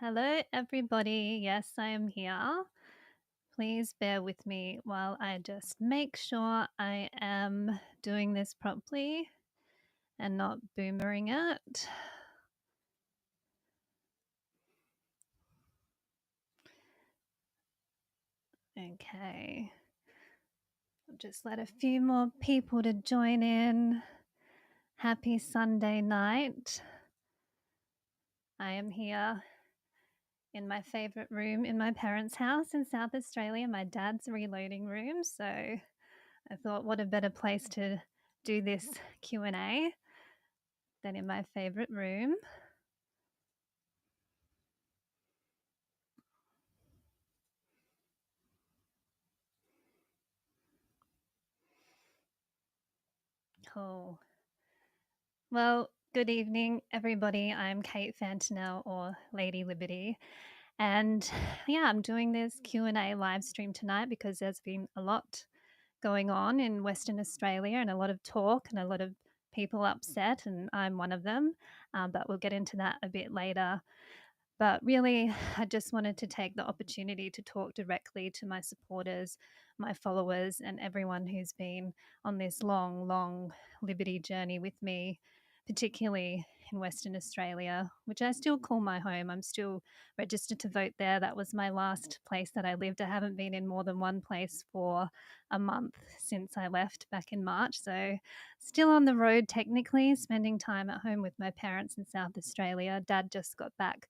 Hello, everybody. Yes, I am here. Please bear with me while I just make sure I am doing this properly and not boomering it. Okay. I'll just let a few more people to join in. Happy Sunday night. I am here in my favorite room in my parents' house in South Australia, my dad's reloading room. So I thought, what a better place to do this Q&A than in my favorite room. Cool. Well, good evening, everybody. I'm Kate Fantanel, or Lady Liberty. And yeah, I'm doing this Q&A live stream tonight because there's been a lot going on in Western Australia and a lot of talk and a lot of people upset, and I'm one of them. But we'll get into that a bit later. But really, I just wanted to take the opportunity to talk directly to my supporters, my followers, and everyone who's been on this long, long Liberty journey with me, particularly in Western Australia, which I still call my home. I'm still registered to vote there. That was my last place that I lived. I haven't been in more than one place for a month since I left back in March. So, still on the road technically, spending time at home with my parents in South Australia. Dad just got back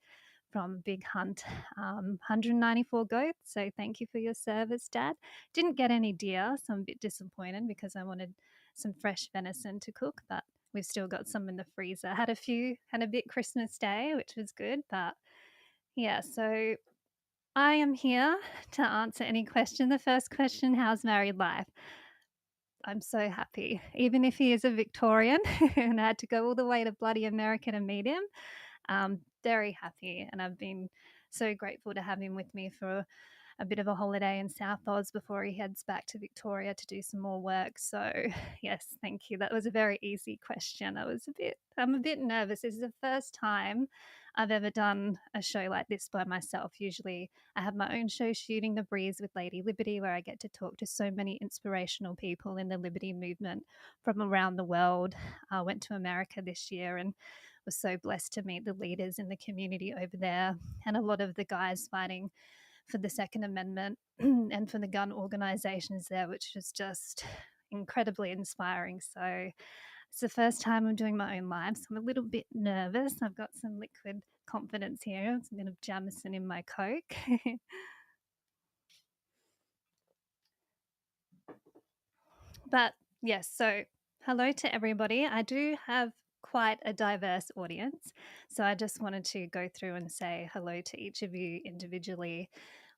from Big Hunt, 194 goats. So thank you for your service, Dad. Didn't get any deer, so I'm a bit disappointed because I wanted some fresh venison to cook, but we've still got some in the freezer. Had a bit Christmas Day, which was good, but yeah, so I am here to answer any question. The first question, how's married life? I'm so happy. Even if he is a Victorian and I had to go all the way to bloody America to meet him, very happy, and I've been so grateful to have him with me for a bit of a holiday in South Oz before he heads back to Victoria to do some more work. So, yes, thank you. That was a very easy question. I'm a bit nervous. This is the first time I've ever done a show like this by myself. Usually, I have my own show, Shooting the Breeze with Lady Liberty, where I get to talk to so many inspirational people in the Liberty movement from around the world. I went to America this year and was so blessed to meet the leaders in the community over there and a lot of the guys fighting for the Second Amendment and for the gun organizations there, which was just incredibly inspiring. So it's the first time I'm doing my own live, so I'm a little bit nervous. I've got some liquid confidence here. It's a bit of Jamison in my Coke. But yes, so hello to everybody. I do have quite a diverse audience, so I just wanted to go through and say hello to each of you individually.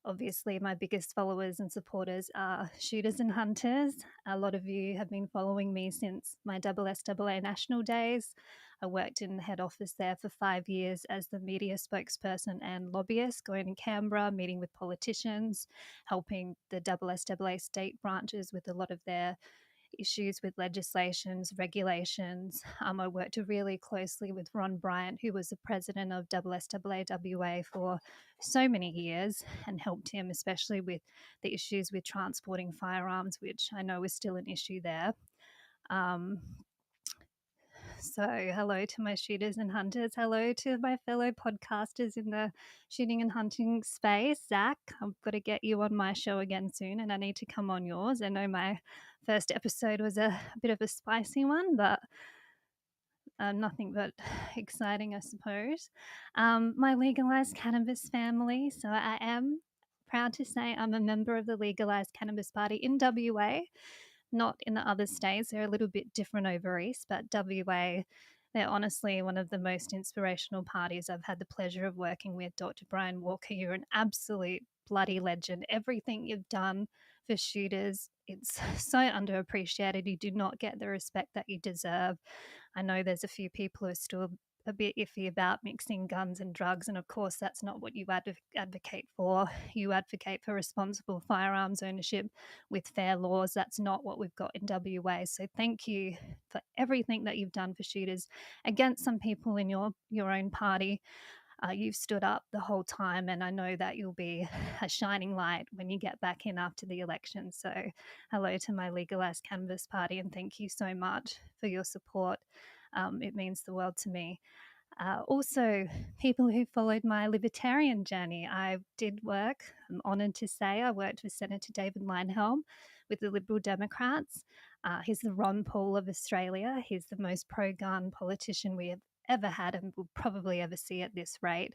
Obviously, my biggest followers and supporters are shooters and hunters. A lot of you have been following me since my SSAA national days. I worked in the head office there for 5 years as the media spokesperson and lobbyist, going to Canberra, meeting with politicians, helping the SSAA state branches with a lot of their issues with legislations, regulations. I worked really closely with Ron Bryant, who was the president of SSAA for so many years, and helped him, especially with the issues with transporting firearms, which I know is still an issue there. Um, so, hello to my shooters and hunters. Hello to my fellow podcasters in the shooting and hunting space. Zach, I've got to get you on my show again soon, and I need to come on yours. I know my first episode was a bit of a spicy one, but nothing but exciting, I suppose. My legalized cannabis family. So, I am proud to say I'm a member of the Legalized Cannabis Party in WA, not in the other states. They're a little bit different over east, but WA, they're honestly one of the most inspirational parties I've had the pleasure of working with. Dr. Brian Walker, you're an absolute bloody legend. Everything you've done for shooters, it's so underappreciated. You do not get the respect that you deserve. I know there's a few people who are still a bit iffy about mixing guns and drugs, and of course that's not what you advocate for. You advocate for responsible firearms ownership with fair laws. That's not what we've got in WA. So thank you for everything that you've done for shooters, against some people in your own party. You've stood up the whole time, and I know that you'll be a shining light when you get back in after the election. So, hello to my Legalised Cannabis Party, and thank you so much for your support. It means the world to me. Also, people who followed my libertarian journey, I did work, I'm honoured to say, I worked with Senator David Leyonhjelm with the Liberal Democrats. He's the Ron Paul of Australia. He's the most pro-gun politician we have ever had and will probably ever see at this rate.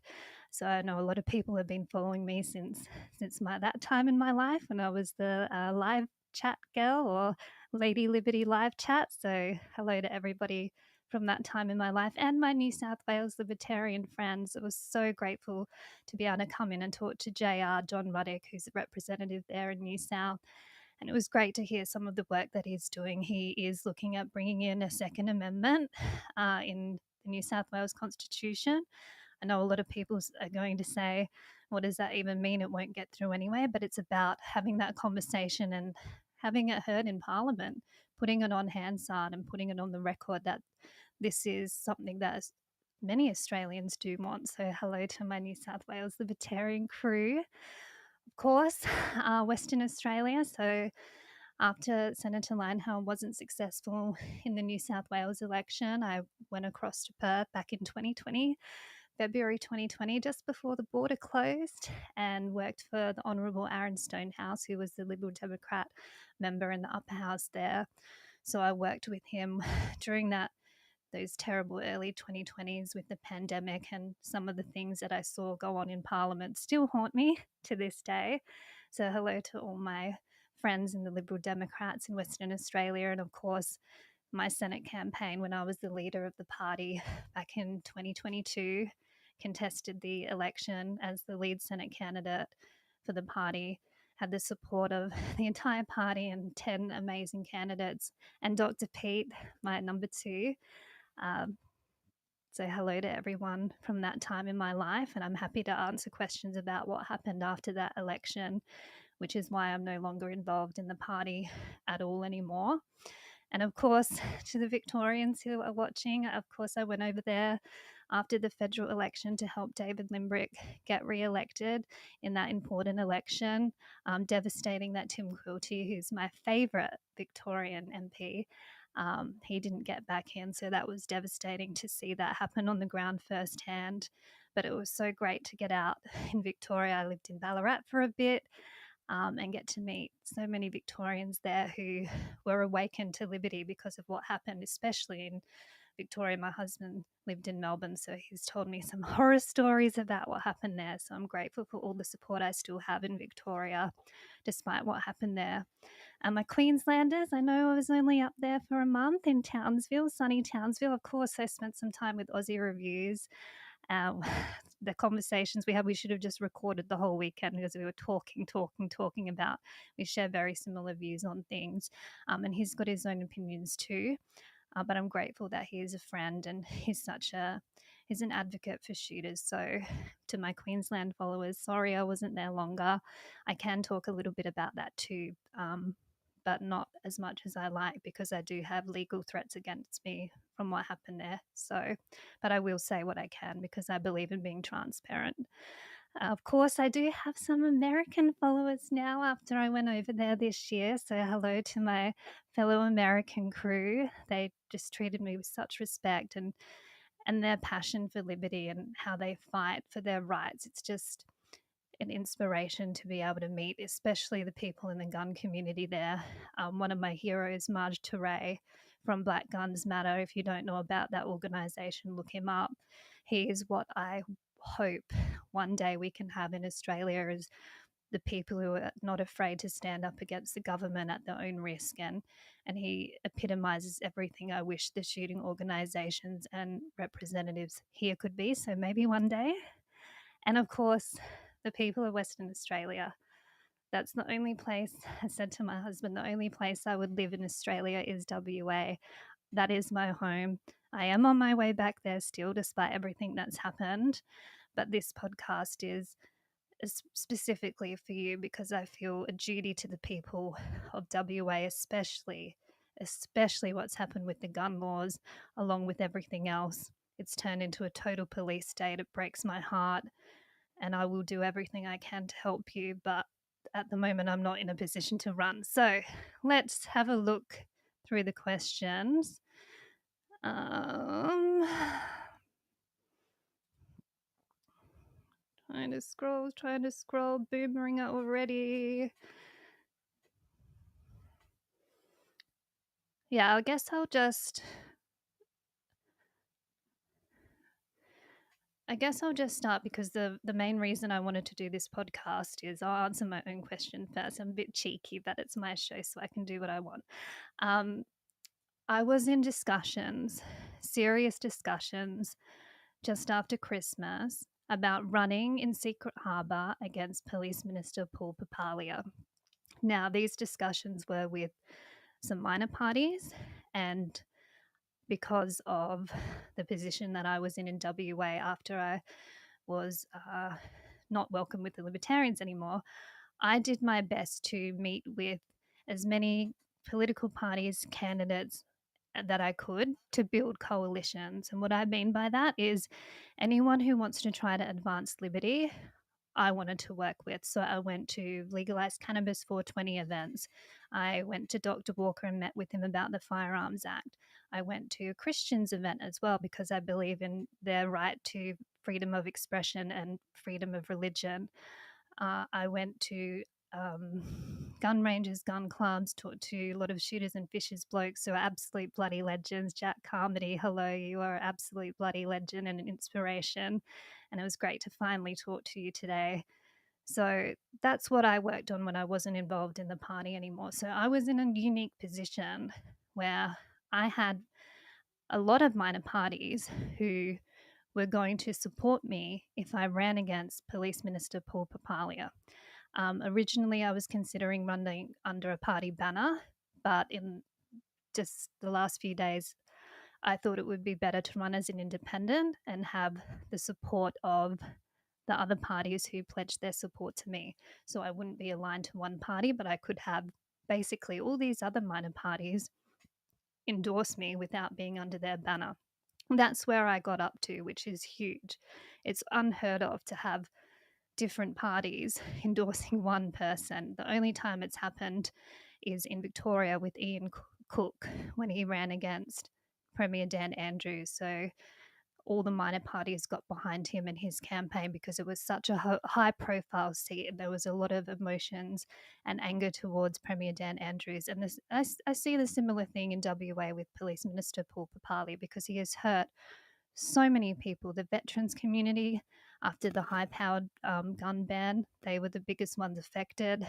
So I know a lot of people have been following me since that time in my life when I was the live chat girl or Lady Liberty live chat. So hello to everybody from that time in my life and my New South Wales libertarian friends. I was so grateful to be able to come in and talk to JR John Ruddick, who's a representative there in New South. And it was great to hear some of the work that he's doing. He is looking at bringing in a second amendment in the New South Wales Constitution. I know a lot of people are going to say, what does that even mean? It won't get through anyway. But it's about having that conversation and having it heard in Parliament, putting it on Hansard and putting it on the record that this is something that many Australians do want. So hello to my New South Wales Libertarian crew. Of course, Western Australia. So after Senator Leyonhjelm wasn't successful in the New South Wales election, I went across to Perth back in 2020, February 2020, just before the border closed, and worked for the Honourable Aaron Stonehouse, who was the Liberal Democrat member in the upper house there. So I worked with him during those terrible early 2020s with the pandemic, and some of the things that I saw go on in Parliament still haunt me to this day. So hello to all my friends in the Liberal Democrats in Western Australia, and of course my Senate campaign when I was the leader of the party back in 2022, contested the election as the lead Senate candidate for the party, had the support of the entire party and 10 amazing candidates, and Dr. Pete, my number two. So hello to everyone from that time in my life, and I'm happy to answer questions about what happened after that election, which is why I'm no longer involved in the party at all anymore. And of course, to the Victorians who are watching, of course, I went over there after the federal election to help David Limbrick get re-elected in that important election, devastating that Tim Quilty, who's my favourite Victorian MP, he didn't get back in. So that was devastating to see that happen on the ground firsthand. But it was so great to get out in Victoria. I lived in Ballarat for a bit. And get to meet so many Victorians there who were awakened to liberty because of what happened, especially in Victoria. My husband lived in Melbourne, so he's told me some horror stories about what happened there. So I'm grateful for all the support I still have in Victoria, despite what happened there. And my Queenslanders, I know I was only up there for a month in Townsville, sunny Townsville. Of course, I spent some time with Aussie Reviews. Um, the conversations we had, we should have just recorded the whole weekend because we were talking about, we share very similar views on things. And he's got his own opinions too. But I'm grateful that he is a friend and he's an advocate for shooters. So to my Queensland followers, sorry I wasn't there longer. I can talk a little bit about that too, but not as much as I like because I do have legal threats against me from what happened there. So, but I will say what I can because I believe in being transparent. Of course, I do have some American followers now after I went over there this year. So, hello to my fellow American crew. They just treated me with such respect and their passion for liberty and how they fight for their rights. It's just an inspiration to be able to meet, especially the people in the gun community there. One of my heroes, Marge Touré from Black Guns Matter. If you don't know about that organization, look him up. He is what I hope one day we can have in Australia is the people who are not afraid to stand up against the government at their own risk. And he epitomizes everything I wish the shooting organizations and representatives here could be. So maybe one day. And of course, the people of Western Australia. That's the only place, I said to my husband, the only place I would live in Australia is WA. That is my home. I am on my way back there still, despite everything that's happened. But this podcast is specifically for you because I feel a duty to the people of WA, especially what's happened with the gun laws, along with everything else. it's turned into a total police state. It breaks my heart, and I will do everything I can to help you. But at the moment, I'm not in a position to run. So let's have a look through the questions. Trying to scroll, boomeringer already. Yeah, I guess I'll just start because the main reason I wanted to do this podcast is I'll answer my own question first. I'm a bit cheeky that it's my show, so I can do what I want. I was in discussions, serious discussions, just after Christmas about running in Secret Harbour against Police Minister Paul Papalia. Now, these discussions were with some minor parties, and because of the position that I was in WA after I was not welcome with the Libertarians anymore, I did my best to meet with as many political parties, candidates that I could to build coalitions. And what I mean by that is anyone who wants to try to advance liberty, I wanted to work with. So I went to Legalized Cannabis 420 events. I went to Dr. Walker and met with him about the Firearms Act. I went to a Christians event as well because I believe in their right to freedom of expression and freedom of religion. I went to gun ranges, gun clubs, talked to a lot of shooters and fishers blokes who are absolute bloody legends. Jack Carmody, hello, you are an absolute bloody legend and an inspiration. And it was great to finally talk to you today. So that's what I worked on when I wasn't involved in the party anymore. So I was in a unique position where I had a lot of minor parties who were going to support me if I ran against Police Minister Paul Papalia. Originally, I was considering running under a party banner, but in just the last few days, I thought it would be better to run as an independent and have the support of the other parties who pledged their support to me. So I wouldn't be aligned to one party, but I could have basically all these other minor parties endorse me without being under their banner. That's where I got up to, which is huge. It's unheard of to have different parties endorsing one person. The only time it's happened is in Victoria with Ian Cook when he ran against Premier Dan Andrews. So all the minor parties got behind him and his campaign because it was such a high profile seat and there was a lot of emotions and anger towards Premier Dan Andrews. And this, I see the similar thing in WA with Police Minister Paul Papalia because he has hurt so many people. The veterans community, after the high-powered gun ban, they were the biggest ones affected.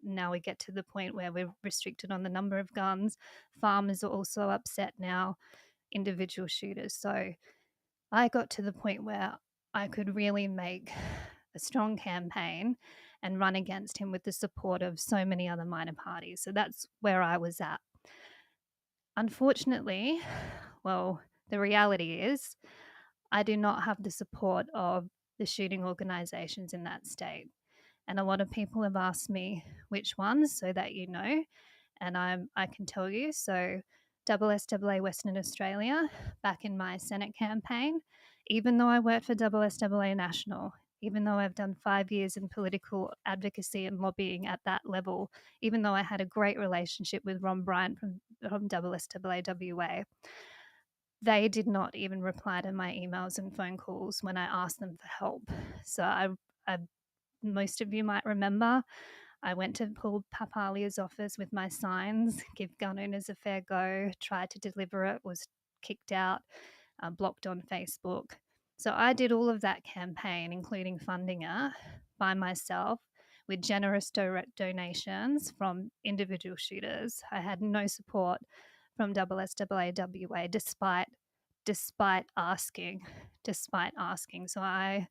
Now we get to the point where we're restricted on the number of guns. Farmers are also upset now, individual shooters. So I got to the point where I could really make a strong campaign and run against him with the support of so many other minor parties. So that's where I was at. Unfortunately, well, the reality is I do not have the support of the shooting organisations in that state. And a lot of people have asked me which ones so that you know, and I can tell you. So SSAA Western Australia, back in my Senate campaign, even though I worked for SSAA National, even though I've done 5 years in political advocacy and lobbying at that level, even though I had a great relationship with Ron Bryant from SSAA WA, they did not even reply to my emails and phone calls when I asked them for help. So I most of you might remember, I went to Paul Papalia's office with my signs, give gun owners a fair go, tried to deliver it, was kicked out, blocked on Facebook. So I did all of that campaign, including funding it by myself with generous direct donations from individual shooters. I had no support from SSAA WA despite asking. So I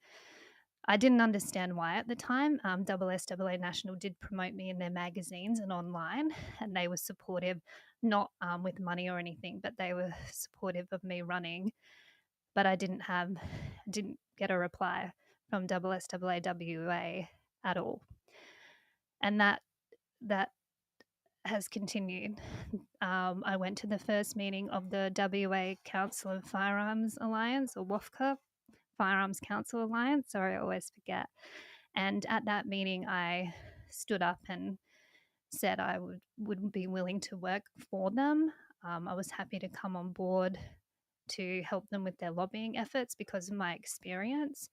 didn't understand why at the time. SSAA National did promote me in their magazines and online, and they were supportive, not with money or anything, but they were supportive of me running. But I didn't get a reply from SSAA WA at all, and that has continued. I went to the first meeting of the WA Council of Firearms Alliance, or WAFCA, Firearms Council Alliance. Sorry, I always forget. And at that meeting, I stood up and said I would be willing to work for them. I was happy to come on board to help them with their lobbying efforts because of my experience.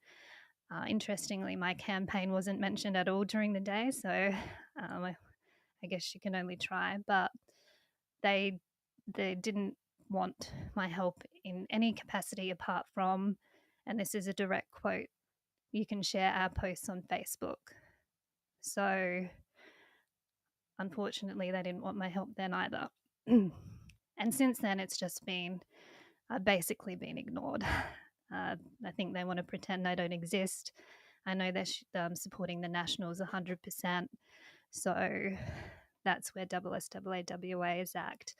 Interestingly, my campaign wasn't mentioned at all during the day, so I guess you can only try. But they didn't want my help in any capacity apart from, and this is a direct quote, "You can share our posts on Facebook." So unfortunately, they didn't want my help then either. And since then, it's just been, I've basically been ignored. I think they want to pretend I don't exist. I know they're supporting the Nationals 100%. So that's where SSAAWA is at.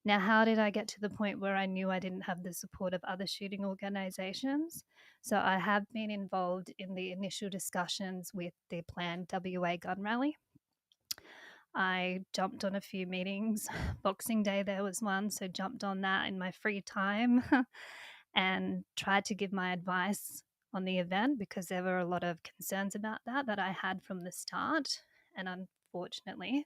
Now, how did I get to the point where I knew I didn't have the support of other shooting organisations? So I have been involved in the initial discussions with the planned WA gun rally. I jumped on a few meetings. Boxing Day, there was one, so jumped on that in my free time and tried to give my advice on the event because there were a lot of concerns about that I had from the start. And unfortunately,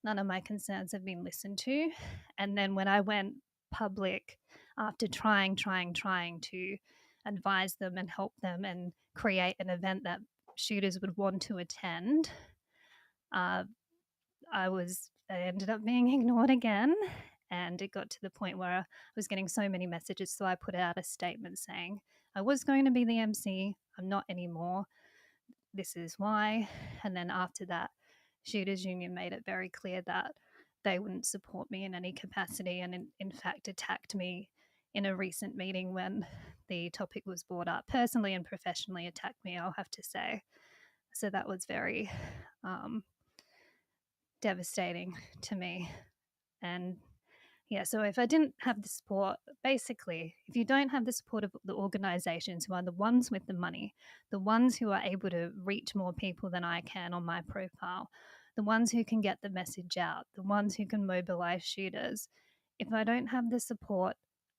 none of my concerns have been listened to. And then when I went public, after trying to advise them and help them and create an event that shooters would want to attend, uh, I ended up being ignored again. And it got to the point where I was getting so many messages. So I put out a statement saying, I was going to be the MC. I'm not anymore. This is why. And then after that, Shooters Union made it very clear that they wouldn't support me in any capacity and, in fact, attacked me in a recent meeting when the topic was brought up. Personally and professionally attacked me, I'll have to say. So that was very devastating to me. And yeah, so if I didn't have the support, basically, if you don't have the support of the organizations who are the ones with the money, the ones who are able to reach more people than I can on my profile, the ones who can get the message out, the ones who can mobilize shooters, if I don't have the support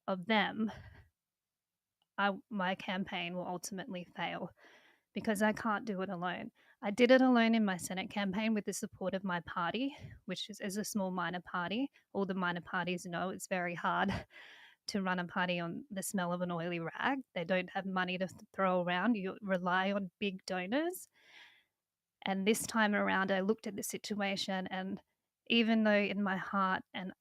of them, my campaign will ultimately fail because I can't do it alone. I did it alone in my Senate campaign with the support of my party, which is a small minor party. All the minor parties know it's very hard to run a party on the smell of an oily rag. They don't have money to throw around. You rely on big donors. And this time around, I looked at the situation, and even though in my heart, and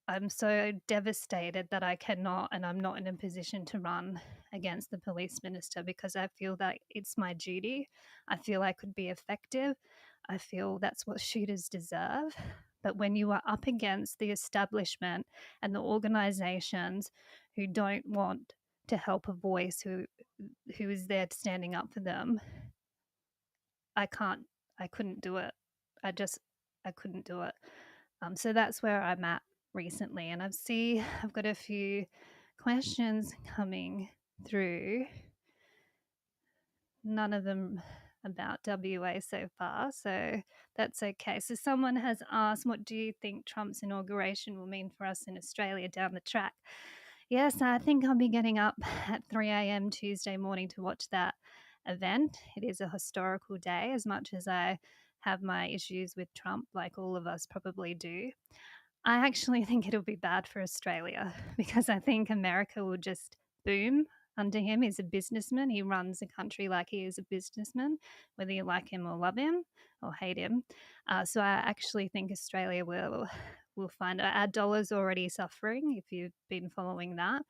I'm so devastated that I cannot, and I'm not in a position to run against the police minister because I feel that it's my duty. I feel I could be effective. I feel that's what shooters deserve. But when you are up against the establishment and the organizations who don't want to help a voice who is there standing up for them, I couldn't do it. I couldn't do it. So that's where I'm at recently. And I've got a few questions coming through, none of them about WA so far, so that's okay. So someone has asked, what do you think Trump's inauguration will mean for us in Australia down the track? Yes, I think I'll be getting up at 3 a.m. Tuesday morning to watch that event. It is a historical day, as much as I have my issues with Trump, like all of us probably do. I actually think it'll be bad for Australia because I think America will just boom under him. He's a businessman. He runs the country like he is a businessman, whether you like him or love him or hate him. So I actually think Australia will find our dollar's already suffering if you've been following that.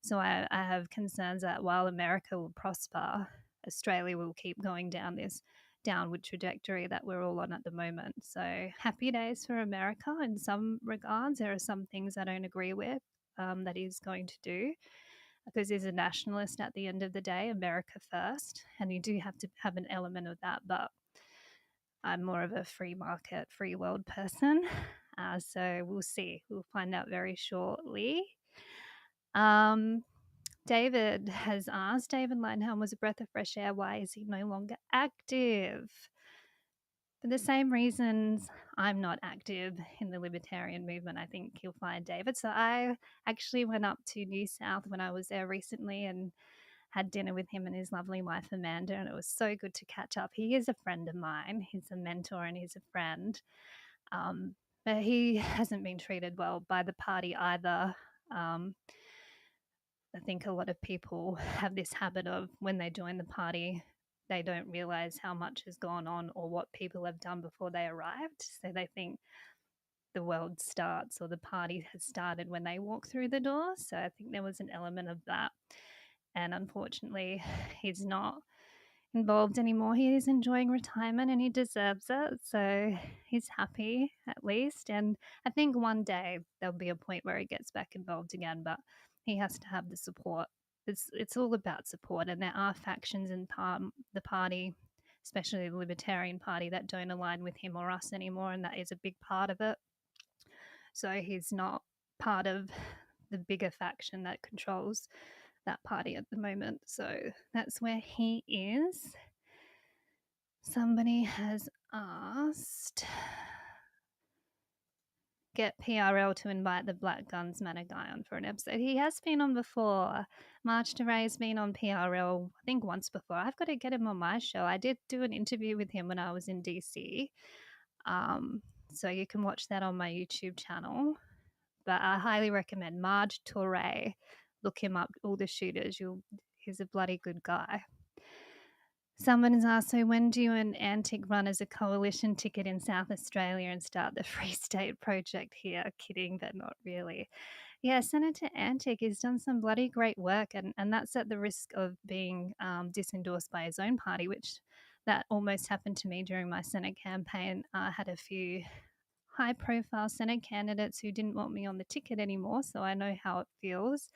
So I have concerns that while America will prosper, Australia will keep going down this downward trajectory that we're all on at the moment. So happy days for America in some regards. There are some things I don't agree with that he's going to do because he's a nationalist at the end of the day, America first, and you do have to have an element of that. But I'm more of a free market, free world person. So we'll see. We'll find out very shortly. David has asked, David Linehelm was a breath of fresh air. Why is he no longer active? For the same reasons I'm not active in the libertarian movement, I think you'll find David. So I actually went up to New South when I was there recently and had dinner with him and his lovely wife Amanda, and it was so good to catch up. He is a friend of mine. He's a mentor and he's a friend. Um, but he hasn't been treated well by the party either. Um, I think a lot of people have this habit of when they join the party, they don't realize how much has gone on or what people have done before they arrived. So they think the world starts or the party has started when they walk through the door. So I think there was an element of that. And unfortunately, he's not involved anymore. He is enjoying retirement and he deserves it. So he's happy at least. And I think one day there'll be a point where he gets back involved again, but he has to have the support. It's all about support. And there are factions in the party, especially the Libertarian Party, that don't align with him or us anymore. And that is a big part of it. So he's not part of the bigger faction that controls that party at the moment. So that's where he is. Somebody has asked, get PRL to invite the Black Guns Matter guy on for an episode. He has been on before. March DeRay's been on PRL, I think once before. I've got to get him on my show. I did do an interview with him when I was in DC. So you can watch that on my YouTube channel. But I highly recommend Marge Toure. Look him up, all the shooters. He's a bloody good guy. Someone has asked, so when do you and Antic run as a coalition ticket in South Australia and start the Free State Project here? Kidding, but not really. Yeah, Senator Antic has done some bloody great work, and that's at the risk of being disendorsed by his own party, which that almost happened to me during my Senate campaign. I had a few high-profile Senate candidates who didn't want me on the ticket anymore, so I know how it feels.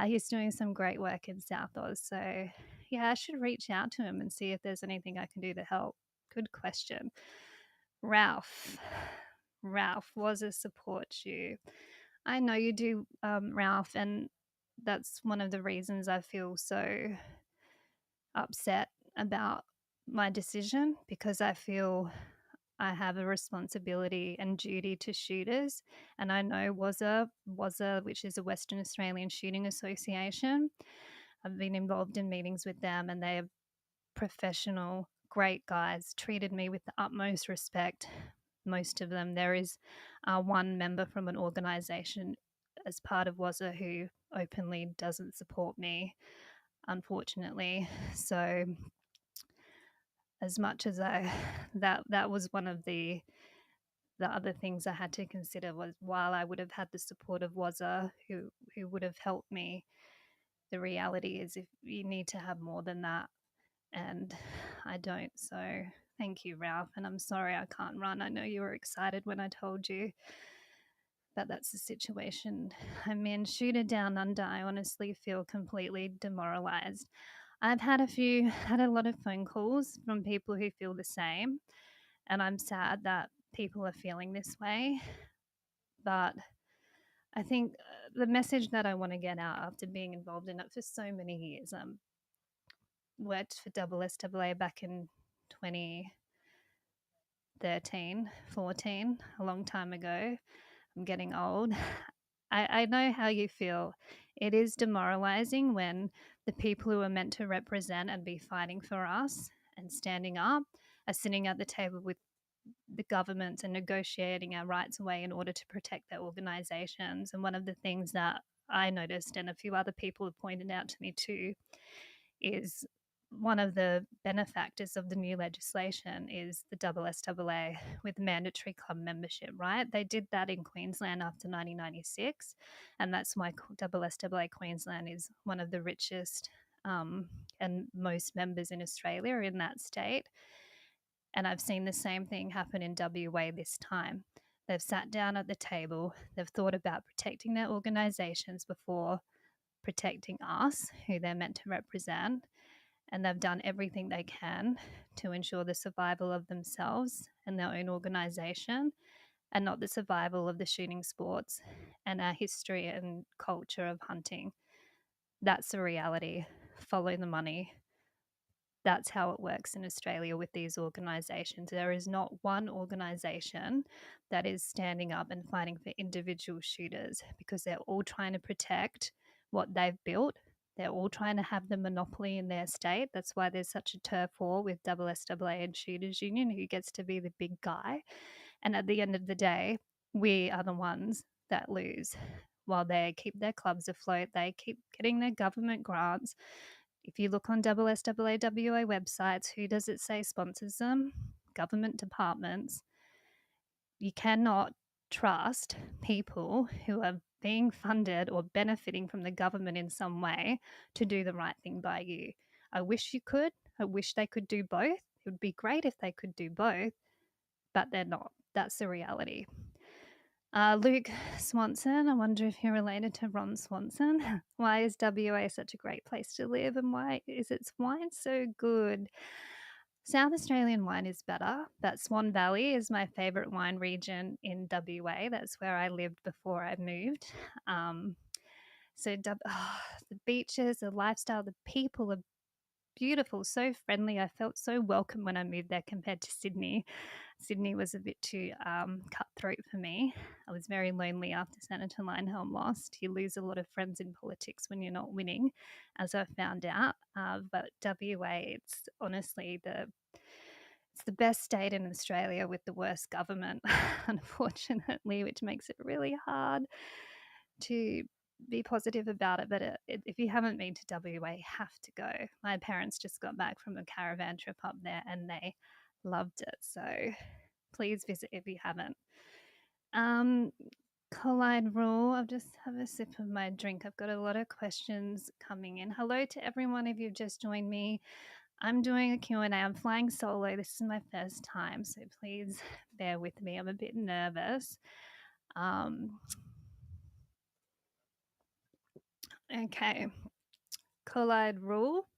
He's doing some great work in South Oz, so yeah, I should reach out to him and see if there's anything I can do to help. Good question. Ralph was a support you. I know you do, Ralph, and that's one of the reasons I feel so upset about my decision, because I feel I have a responsibility and duty to shooters. And I know WASA, which is a Western Australian Shooting Association, I've been involved in meetings with them, and they are professional, great guys, treated me with the utmost respect. Most of them. There is one member from an organisation as part of WASA who openly doesn't support me, unfortunately. So as much as that was one of the other things I had to consider, was while I would have had the support of WASA who would have helped me, the reality is if you need to have more than that, and I don't. So thank you, Ralph, and I'm sorry I can't run. I know you were excited when I told you, but that's the situation I'm in. Shooter Down Under, I honestly feel completely demoralized. I've had a lot of phone calls from people who feel the same, and I'm sad that people are feeling this way. But I think the message that I want to get out after being involved in it for so many years, worked for SSAA back in 2013, 14, a long time ago. I'm getting old. I know how you feel. It is demoralizing when the people who are meant to represent and be fighting for us and standing up are sitting at the table with the government and negotiating our rights away in order to protect their organizations. And one of the things that I noticed, and a few other people have pointed out to me too, is one of the benefactors of the new legislation is the SSAA with mandatory club membership, right? They did that in Queensland after 1996, and that's why SSAA Queensland is one of the richest and most members in Australia in that state. And I've seen the same thing happen in WA this time. They've sat down at the table, they've thought about protecting their organisations before protecting us, who they're meant to represent, and they've done everything they can to ensure the survival of themselves and their own organisation, and not the survival of the shooting sports and our history and culture of hunting. That's the reality. Follow the money. That's how it works in Australia with these organisations. There is not one organisation that is standing up and fighting for individual shooters because they're all trying to protect what they've built. They're all trying to have the monopoly in their state. That's why there's such a turf war with SSAA and Shooters Union, who gets to be the big guy. And at the end of the day, we are the ones that lose. While they keep their clubs afloat, they keep getting their government grants. If you look on SSAWA websites, who does it say sponsors them? Government departments. You cannot trust people who are being funded or benefiting from the government in some way to do the right thing by you. I wish you could. I wish they could do both. It would be great if they could do both, but they're not. That's the reality. Luke Swanson, I wonder if you're related to Ron Swanson. Why is WA such a great place to live, and why is its wine so good? South Australian wine is better, but Swan Valley is my favourite wine region in WA. That's where I lived before I moved. The beaches, the lifestyle, the people are beautiful, so friendly. I felt so welcome when I moved there compared to Sydney. Sydney was a bit too cutthroat for me. I was very lonely after Senator Leinhelm lost. You lose a lot of friends in politics when you're not winning, as I found out. But WA, it's honestly it's the best state in Australia with the worst government, unfortunately, which makes it really hard to be positive about it. But if you haven't been to WA, you have to go. My parents just got back from a caravan trip up there and they loved it. So please visit if you haven't. Collide rule. I'll just have a sip of my drink. I've got a lot of questions coming in. Hello to everyone if you've just joined me. I'm doing a Q&A. I'm flying solo. This is my first time, so please bear with me. I'm a bit nervous. Okay. Collide rule.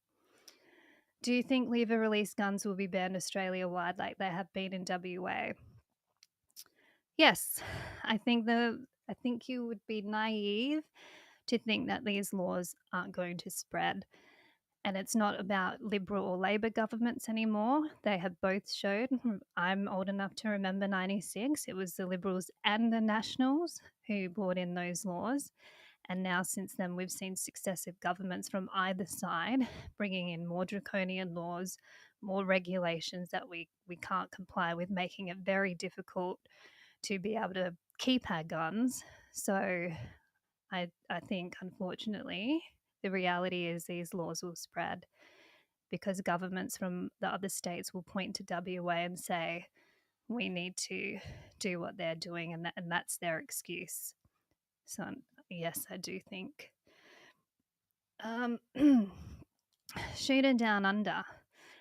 Do you think lever release guns will be banned Australia-wide like they have been in WA? Yes. I think you would be naive to think that these laws aren't going to spread. And it's not about Liberal or Labor governments anymore. They have both showed. I'm old enough to remember 96. It was the Liberals and the Nationals who brought in those laws. And now, since then, we've seen successive governments from either side bringing in more draconian laws, more regulations that we can't comply with, making it very difficult to be able to keep our guns. So I think, unfortunately, the reality is these laws will spread because governments from the other states will point to WA and say, we need to do what they're doing, and that's their excuse. So, yes, I do think. Shooter Down Under.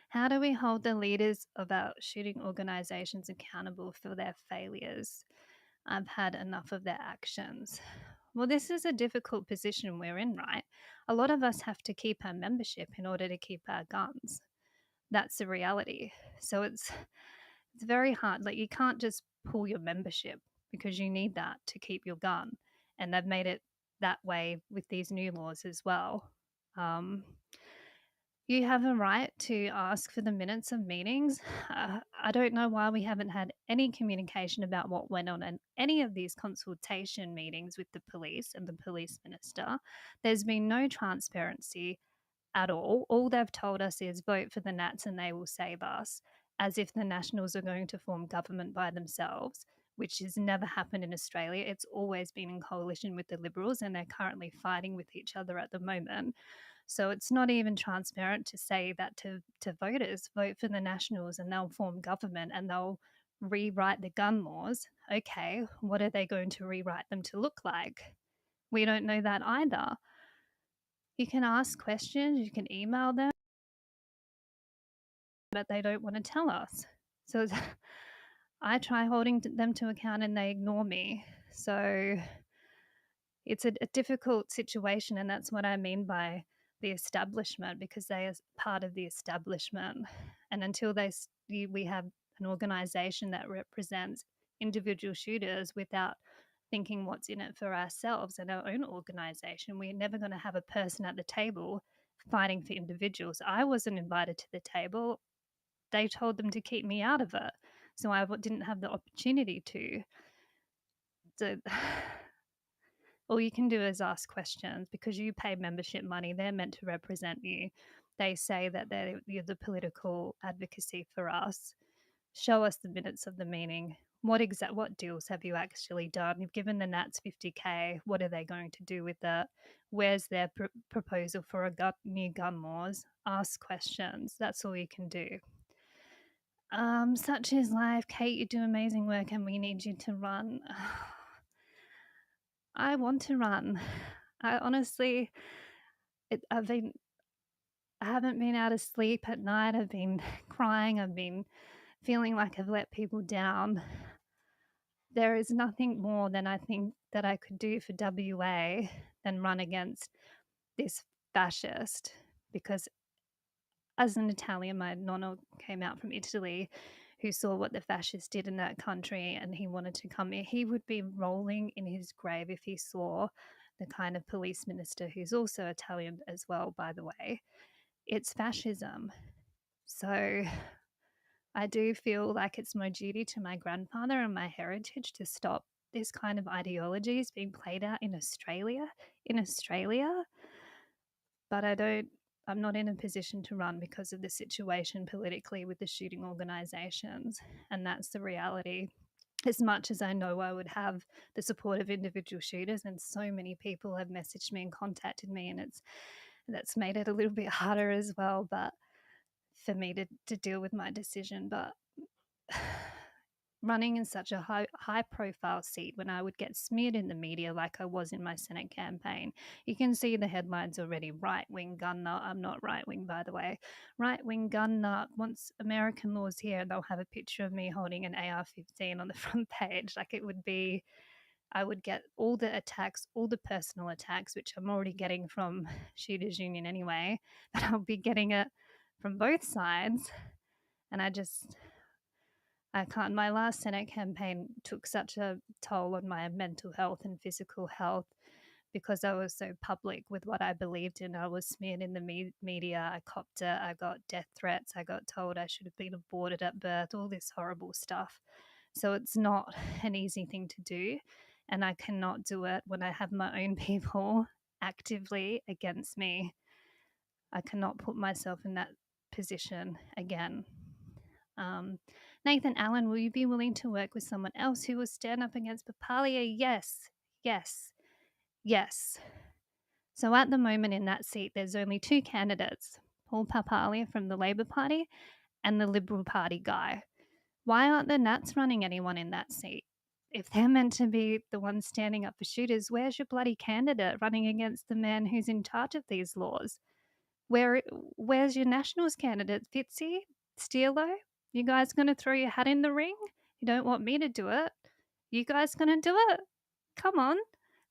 How do we hold the leaders of our shooting organisations accountable for their failures? I've had enough of their actions. Well, this is a difficult position we're in, right? A lot of us have to keep our membership in order to keep our guns. That's the reality. So it's very hard. Like, you can't just pull your membership because you need that to keep your gun. And they've made it that way with these new laws as well. You have a right to ask for the minutes of meetings. I don't know why we haven't had any communication about what went on in any of these consultation meetings with the police and the police minister. There's been no transparency at all. All they've told us is vote for the Nats and they will save us, as if the Nationals are going to form government by themselves, which has never happened in Australia. It's always been in coalition with the Liberals, and they're currently fighting with each other at the moment. So it's not even transparent to say that to voters, vote for the Nationals and they'll form government and they'll rewrite the gun laws. Okay, what are they going to rewrite them to look like? We don't know that either. You can ask questions, you can email them, but they don't want to tell us. So I try holding them to account and they ignore me. So it's a difficult situation, and that's what I mean by the establishment, because they are part of the establishment. And until we have an organisation that represents individual shooters without thinking what's in it for ourselves and our own organisation, we're never going to have a person at the table fighting for individuals. I wasn't invited to the table. They told them to keep me out of it. So I didn't have the opportunity to. So all you can do is ask questions because you pay membership money. They're meant to represent you. They say that you're the political advocacy for us. Show us the minutes of the meeting. What deals have you actually done? You've given the Nats 50K. What are they going to do with that? Where's their proposal for new gun laws? Ask questions. That's all you can do. Such is life. Kate, you do amazing work and we need you to run. I want to run. I honestly, I haven't been out of sleep at night. I've been crying. I've been feeling like I've let people down. There is nothing more than I think that I could do for WA than run against this fascist, because as an Italian, my nonno came out from Italy who saw what the fascists did in that country and he wanted to come here. He would be rolling in his grave if he saw the kind of police minister, who's also Italian as well, by the way. It's fascism. So I do feel like it's my duty to my grandfather and my heritage to stop this kind of ideologies being played out in Australia. But I'm not in a position to run because of the situation politically with the shooting organisations, and that's the reality. As much as I know I would have the support of individual shooters, and so many people have messaged me and contacted me, and that's made it a little bit harder as well, but for me to deal with my decision. But running in such a high profile seat when I would get smeared in the media like I was in my Senate campaign. You can see the headlines already. Right wing gun nut. I'm not right wing, by the way. Right wing gun nut wants American laws here, and they'll have a picture of me holding an AR-15 on the front page. Like, it would be, I would get all the attacks, all the personal attacks, which I'm already getting from Shooters Union anyway, but I'll be getting it from both sides. And I can't. My last Senate campaign took such a toll on my mental health and physical health because I was so public with what I believed in. I was smeared in the media. I copped it. I got death threats. I got told I should have been aborted at birth, all this horrible stuff. So it's not an easy thing to do. And I cannot do it when I have my own people actively against me. I cannot put myself in that position again. Nathan Allen, will you be willing to work with someone else who will stand up against Papalia? Yes, yes, yes. So at the moment in that seat, there's only two candidates, Paul Papalia from the Labor Party and the Liberal Party guy. Why aren't the Nats running anyone in that seat? If they're meant to be the ones standing up for shooters, where's your bloody candidate running against the man who's in charge of these laws? Where's your Nationals candidate, Fitzy, Steelo? You guys going to throw your hat in the ring? You don't want me to do it. You guys going to do it? Come on.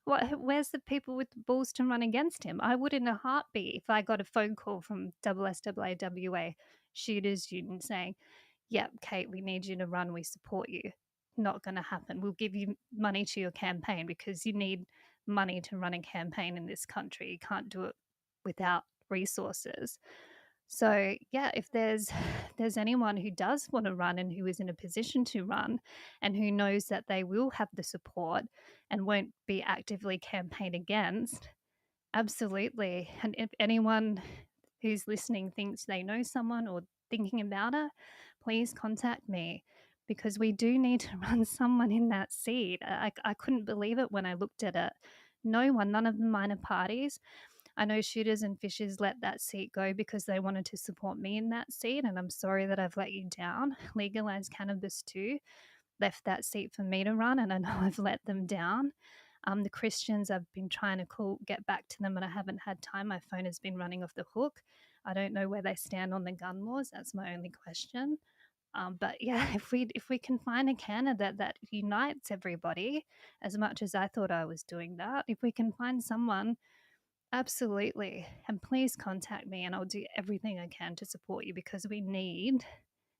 Where's the people with the balls to run against him? I would in a heartbeat if I got a phone call from SSAWA Shooters Union saying, yep, Kate, we need you to run. We support you. Not going to happen. We'll give you money to your campaign because you need money to run a campaign in this country. You can't do it without resources. So yeah, if there's anyone who does want to run and who is in a position to run and who knows that they will have the support and won't be actively campaigned against, absolutely. And if anyone who's listening thinks they know someone or thinking about it, please contact me, because we do need to run someone in that seat. I couldn't believe it when I looked at it. No one, none of the minor parties. I know Shooters and Fishers let that seat go because they wanted to support me in that seat, and I'm sorry that I've let you down. Legalize Cannabis too left that seat for me to run, and I know I've let them down. The Christians, I've been trying to get back to them, and I haven't had time. My phone has been running off the hook. I don't know where they stand on the gun laws. That's my only question. But yeah, if we can find a candidate that unites everybody, as much as I thought I was doing that, if we can find someone, absolutely. And please contact me and I'll do everything I can to support you, because we need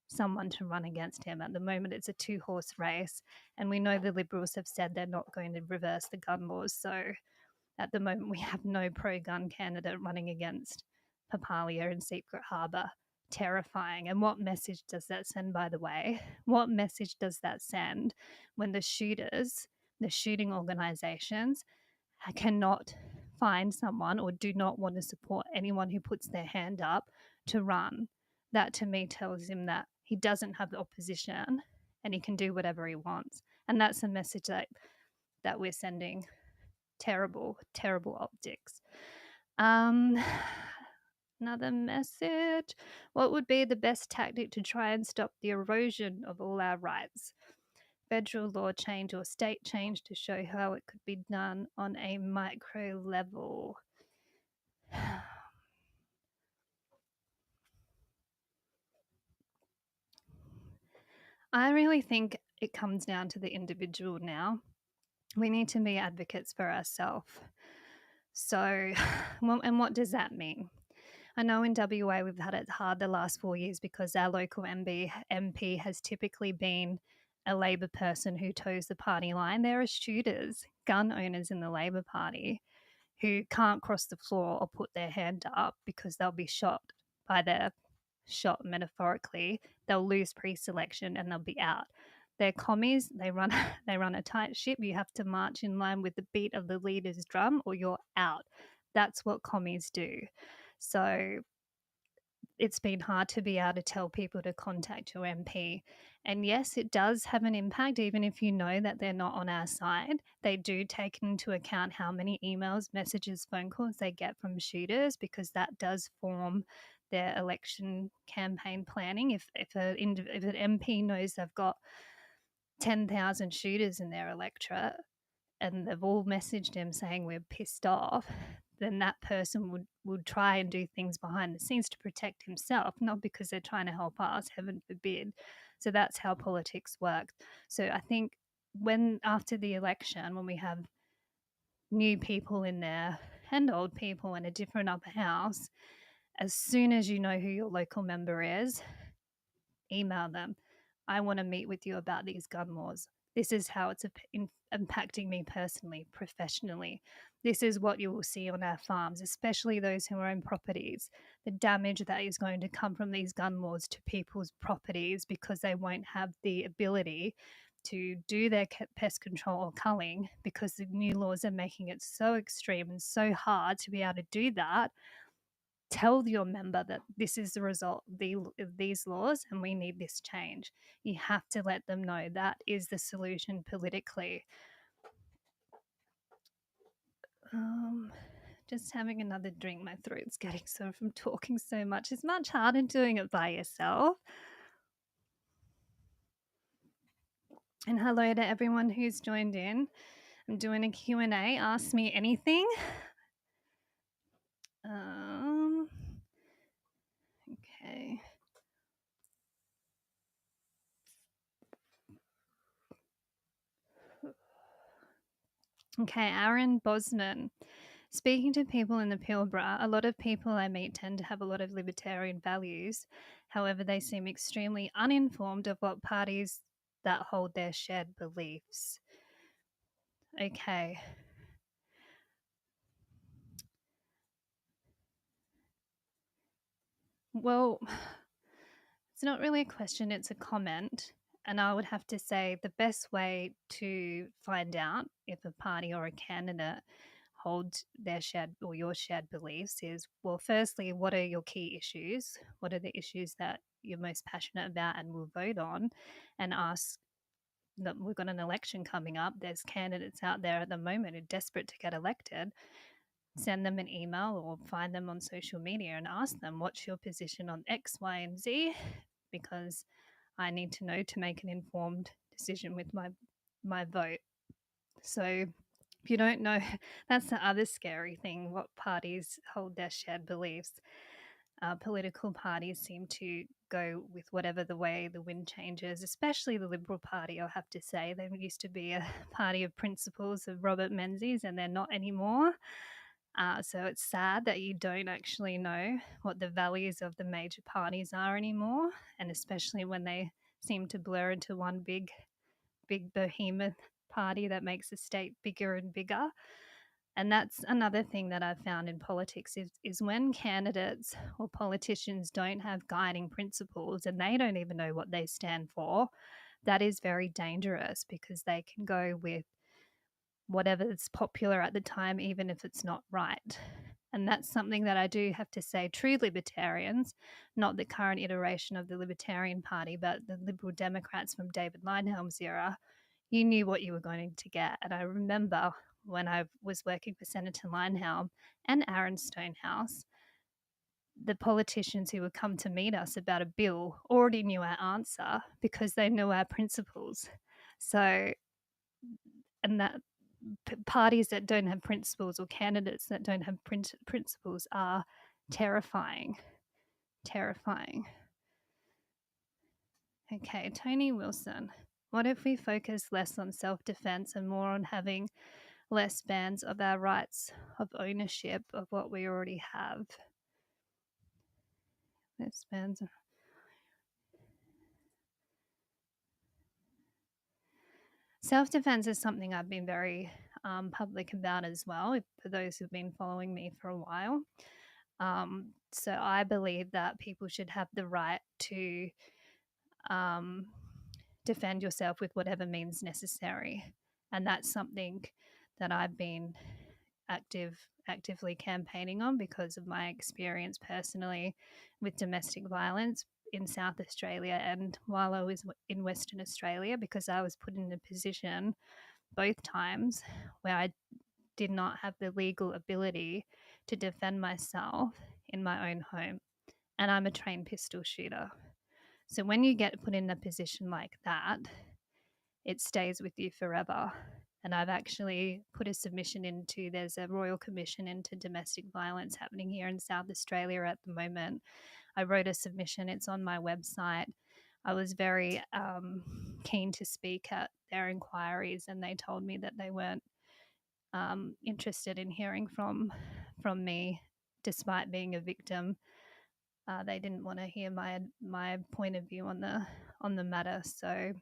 someone to run against him. At the moment, it's a two-horse race, and we know the Liberals have said they're not going to reverse the gun laws. So at the moment, we have no pro-gun candidate running against Papalia and Secret Harbour terrifying. And what message does that send, by the way? What message does that send when the shooters, the shooting organisations, cannot find someone or do not want to support anyone who puts their hand up to run? That to me tells him that he doesn't have the opposition and he can do whatever he wants. And that's a message that we're sending. Terrible, terrible optics. Another message. What would be the best tactic to try and stop the erosion of all our rights? Federal law change or state change to show how it could be done on a micro level. I really think it comes down to the individual now. We need to be advocates for ourselves. So, and what does that mean? I know in WA we've had it hard the last 4 years because our local MP has typically been a Labor person who toes the party line. There are shooters, gun owners in the Labor Party who can't cross the floor or put their hand up because they'll be shot by their shot metaphorically. They'll lose pre-selection and they'll be out. They're commies. They run a tight ship. You have to march in line with the beat of the leader's drum or you're out. That's what commies do. So it's been hard to be able to tell people to contact your MP. And yes, it does have an impact, even if you know that they're not on our side. They do take into account how many emails, messages, phone calls they get from shooters, because that does form their election campaign planning. If an MP knows they've got 10,000 shooters in their electorate and they've all messaged him saying we're pissed off, then that person would try and do things behind the scenes to protect himself, not because they're trying to help us, heaven forbid. So that's how politics works. So I think when after the election, when we have new people in there and old people and a different upper house, as soon as you know who your local member is, email them. I want to meet with you about these gun laws. This is how it's impacting me personally, professionally. This is what you will see on our farms, especially those who own properties. The damage that is going to come from these gun laws to people's properties because they won't have the ability to do their pest control or culling because the new laws are making it so extreme and so hard to be able to do that. Tell your member that this is the result of these laws and we need this change. You have to let them know that is the solution politically. Just having another drink. My throat's getting sore from talking so much. It's much harder doing it by yourself. And hello to everyone who's joined in. I'm doing a Q&A. Ask me anything. Okay. Okay, Aaron Bosman. Speaking to people in the Pilbara, a lot of people I meet tend to have a lot of libertarian values. However, they seem extremely uninformed of what parties that hold their shared beliefs. Okay. Well, it's not really a question, it's a comment. And I would have to say the best way to find out if a party or a candidate hold their shared or your shared beliefs is, well, firstly, what are your key issues? What are the issues that you're most passionate about and will vote on? And ask that we've got an election coming up. There's candidates out there at the moment who are desperate to get elected. Send them an email or find them on social media and ask them, what's your position on X, Y, and Z? Because I need to know to make an informed decision with my vote. So if you don't know, that's the other scary thing, what parties hold their shared beliefs. Political parties seem to go with whatever the way the wind changes, especially the Liberal Party, I'll have to say. They used to be a party of principles of Robert Menzies and they're not anymore. So it's sad that you don't actually know what the values of the major parties are anymore, and especially when they seem to blur into one big behemoth party that makes the state bigger and bigger. And that's another thing that I've found in politics is when candidates or politicians don't have guiding principles and they don't even know what they stand for, that is very dangerous because they can go with whatever's popular at the time, even if it's not right. And that's something that I do have to say. True libertarians, not the current iteration of the Libertarian Party, but the Liberal Democrats from David Linehelm's era, you knew what you were going to get. And I remember when I was working for Senator Linehelm and Aaron Stonehouse, the politicians who would come to meet us about a bill already knew our answer because they knew our principles. So, and that parties that don't have principles or candidates that don't have principles are terrifying. Terrifying. Okay, Tony Wilson. What if we focus less on self-defense and more on having less bans of our rights of ownership of what we already have? Less bans. Self-defense is something I've been very public about as well, for those who've been following me for a while. So I believe that people should have the right to defend yourself with whatever means necessary. And that's something that I've been actively campaigning on because of my experience personally with domestic violence in South Australia and while I was in Western Australia, because I was put in a position both times where I did not have the legal ability to defend myself in my own home. And I'm a trained pistol shooter. So when you get put in a position like that, it stays with you forever. And I've actually put a submission into, there's a Royal Commission into domestic violence happening here in South Australia at the moment. I wrote a submission, it's on my website. I was very keen to speak at their inquiries, and they told me that they weren't interested in hearing from me, despite being a victim. They didn't want to hear my point of view on the matter. So,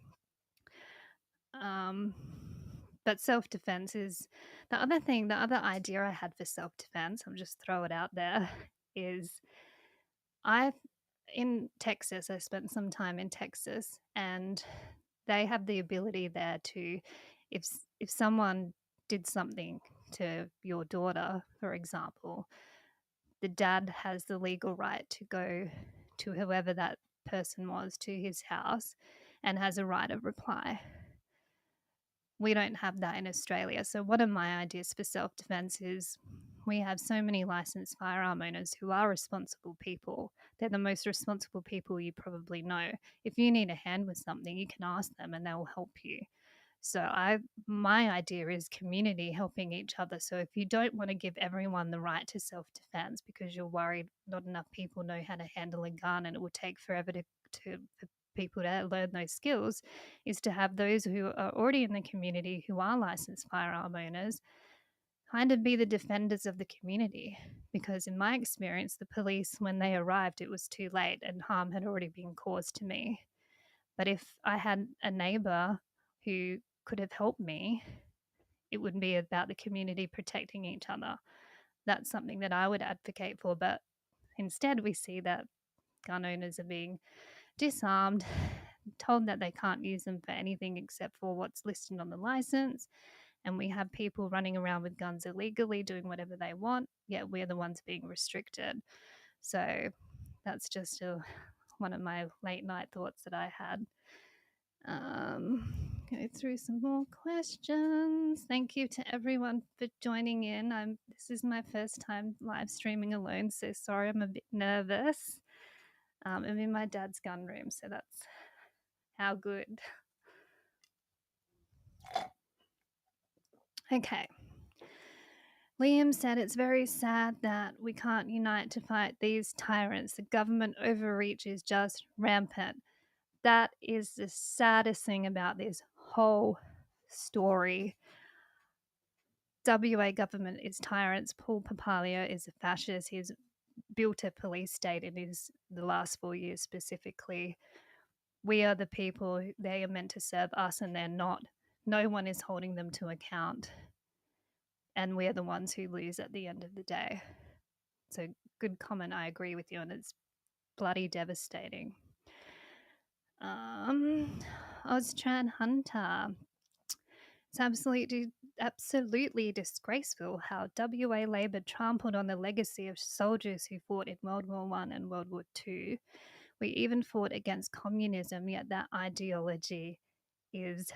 but self-defense is the other thing. The other idea I had for self-defense, I'll just throw it out there, is in Texas, I spent some time in Texas, and they have the ability there to, if someone did something to your daughter, for example, the dad has the legal right to go to whoever that person was to his house and has a right of reply. We don't have that in Australia. So one of my ideas for self-defense is we have so many licensed firearm owners who are responsible people. They're the most responsible people you probably know. If you need a hand with something, you can ask them and they'll help you. So my idea is community helping each other. So if you don't want to give everyone the right to self-defense because you're worried not enough people know how to handle a gun and it will take forever for people to learn those skills, is to have those who are already in the community who are licensed firearm owners kind of be the defenders of the community. Because in my experience, the police, when they arrived, it was too late and harm had already been caused to me. But if I had a neighbor who could have helped me, it would be about the community protecting each other. That's something that I would advocate for. But instead, we see that gun owners are being disarmed, told that they can't use them for anything except for what's listed on the license. And we have people running around with guns illegally doing whatever they want, yet we're the ones being restricted. So that's just one of my late night thoughts that I had. Go through some more questions. Thank you to everyone for joining in. This is my first time live streaming alone, so sorry I'm a bit nervous. I'm in my dad's gun room, so that's how good. Okay. Liam said it's very sad that we can't unite to fight these tyrants. The government overreach is just rampant. That is the saddest thing about this whole story. WA government is tyrants. Paul Papalia is a fascist. He's built a police state in the last 4 years specifically. We are the people, they are meant to serve us and they're not. No one is holding them to account. and we're the ones who lose at the end of the day. So, good comment. I agree with you, and it's bloody devastating. Oztran Hunter. It's absolutely disgraceful how WA Labor trampled on the legacy of soldiers who fought in World War One and World War Two. We even fought against communism, yet that ideology is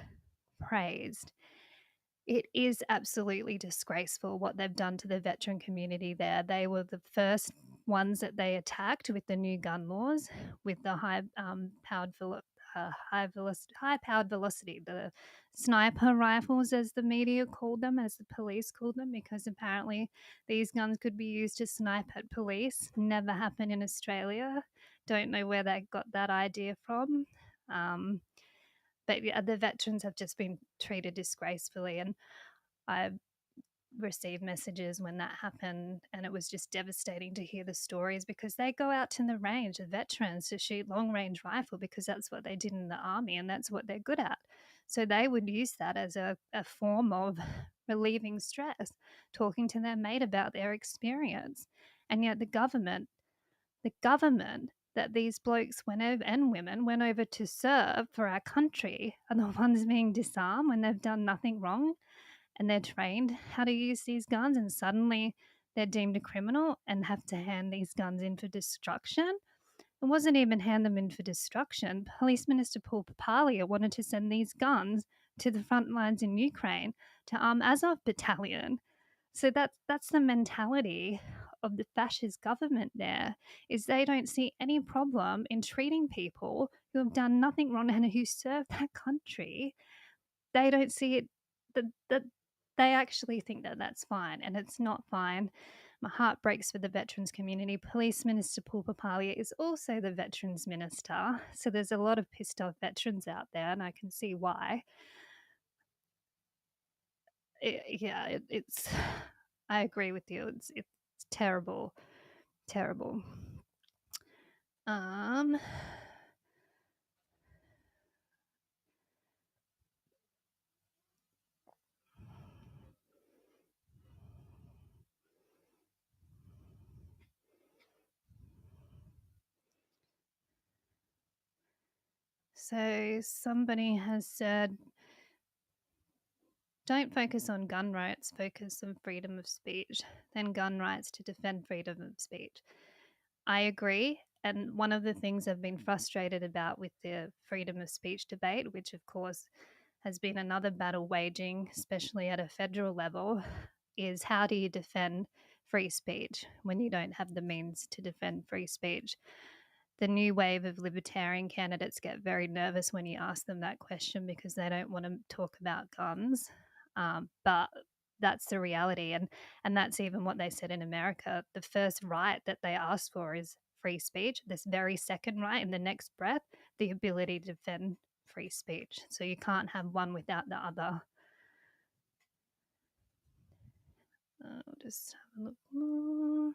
praised. It is absolutely disgraceful what they've done to the veteran community there. They were the first ones that they attacked with the new gun laws, with the high powered velocity, the sniper rifles, as the media called them, as the police called them, because apparently these guns could be used to snipe at police. Never happened in Australia. Don't know where they got that idea from. But yeah, the veterans have just been treated disgracefully, and I received messages when that happened, and it was just devastating to hear the stories, because they go out to the range, the veterans, to shoot long range rifle because that's what they did in the army and that's what they're good at. So they would use that as a form of relieving stress, talking to their mate about their experience. And yet the government that these blokes went over, and women went over to serve for our country, are the ones being disarmed when they've done nothing wrong, and they're trained how to use these guns, and suddenly they're deemed a criminal and have to hand these guns in for destruction. It wasn't even hand them in for destruction. Police Minister Paul Papalia wanted to send these guns to the front lines in Ukraine to arm Azov battalion. So that's the mentality of the fascist government there, is they don't see any problem in treating people who have done nothing wrong and who serve that country. They don't see it, that they actually think that that's fine, and it's not fine. My heart breaks for the veterans community. Police Minister Paul Papalia is also the veterans minister, so there's a lot of pissed off veterans out there, and I can see why. It's. I agree with you. It's terrible, terrible. So somebody has said, don't focus on gun rights, focus on freedom of speech, then gun rights to defend freedom of speech. I agree. And one of the things I've been frustrated about with the freedom of speech debate, which of course has been another battle waging, especially at a federal level, is how do you defend free speech when you don't have the means to defend free speech? The new wave of libertarian candidates get very nervous when you ask them that question because they don't want to talk about guns. But that's the reality. And that's even what they said in America. The first right that they asked for is free speech. This very second right, in the next breath, the ability to defend free speech. So you can't have one without the other. I'll just have a look more.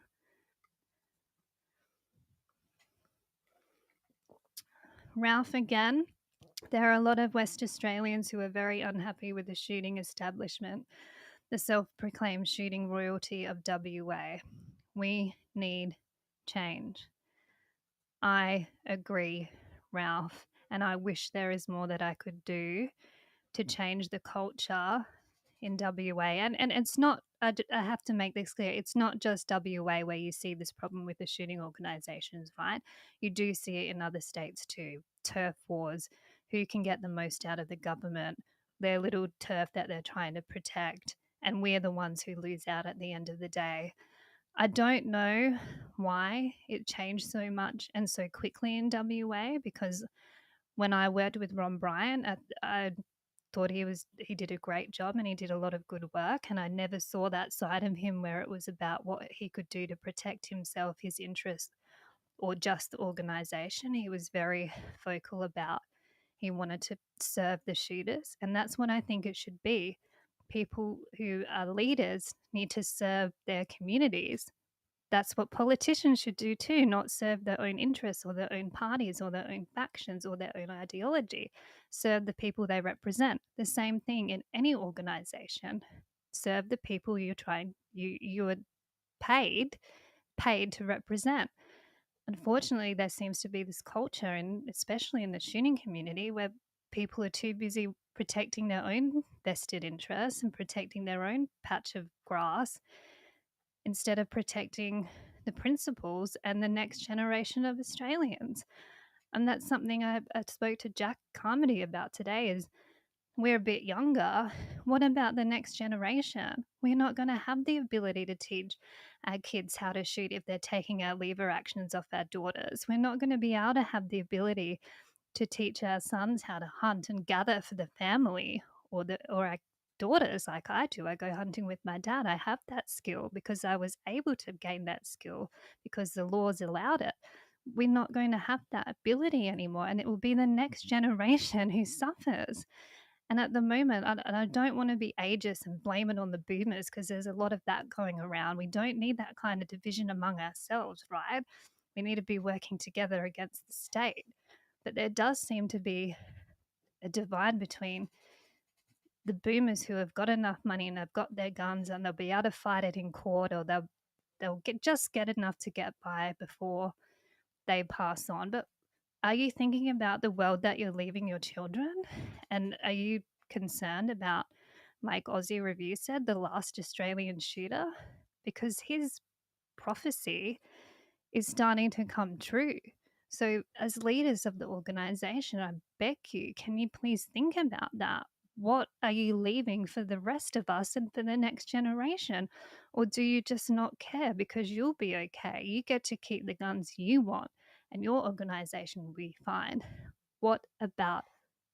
Ralph again. There are a lot of West Australians who are very unhappy with the shooting establishment, the self-proclaimed shooting royalty of WA. We need change. I agree, Ralph, and I wish there is more that I could do to change the culture in WA. And it's not, I have to make this clear, it's not just WA where you see this problem with the shooting organisations, right? You do see it in other states too. Turf wars, who can get the most out of the government, their little turf that they're trying to protect, and we're the ones who lose out at the end of the day. I don't know why it changed so much and so quickly in WA, because when I worked with Ron Bryant, I thought he did a great job and he did a lot of good work, and I never saw that side of him where it was about what he could do to protect himself, his interests, or just the organisation. He was very vocal about he wanted to serve the shooters, and that's what I think it should be. People who are leaders need to serve their communities. That's what politicians should do too, not serve their own interests or their own parties or their own factions or their own ideology. Serve the people they represent. The same thing in any organization. serve the people you are paid to represent. Unfortunately, there seems to be this culture, and especially in the shooting community, where people are too busy protecting their own vested interests and protecting their own patch of grass instead of protecting the principles and the next generation of Australians. And that's something I spoke to Jack Carmody about today is we're a bit younger. What about the next generation? We're not going to have the ability to teach our kids how to shoot if they're taking our lever actions off our daughters. We're not going to be able to have the ability to teach our sons how to hunt and gather for the family or our daughters like I do. I go hunting with my dad. I have that skill because I was able to gain that skill because the laws allowed it. We're not going to have that ability anymore, and it will be the next generation who suffers. And at the moment, I don't want to be ageist and blame it on the boomers because there's a lot of that going around. We don't need that kind of division among ourselves, right? We need to be working together against the state. But there does seem to be a divide between the boomers who have got enough money and have got their guns and they'll be able to fight it in court, or they'll just get enough to get by before they pass on. But are you thinking about the world that you're leaving your children? And are you concerned about, like Aussie Review said, the last Australian shooter? Because his prophecy is starting to come true. So, as leaders of the organization, I beg you, can you please think about that? What are you leaving for the rest of us and for the next generation? Or do you just not care because you'll be okay? You get to keep the guns you want and your organization will be fine. What about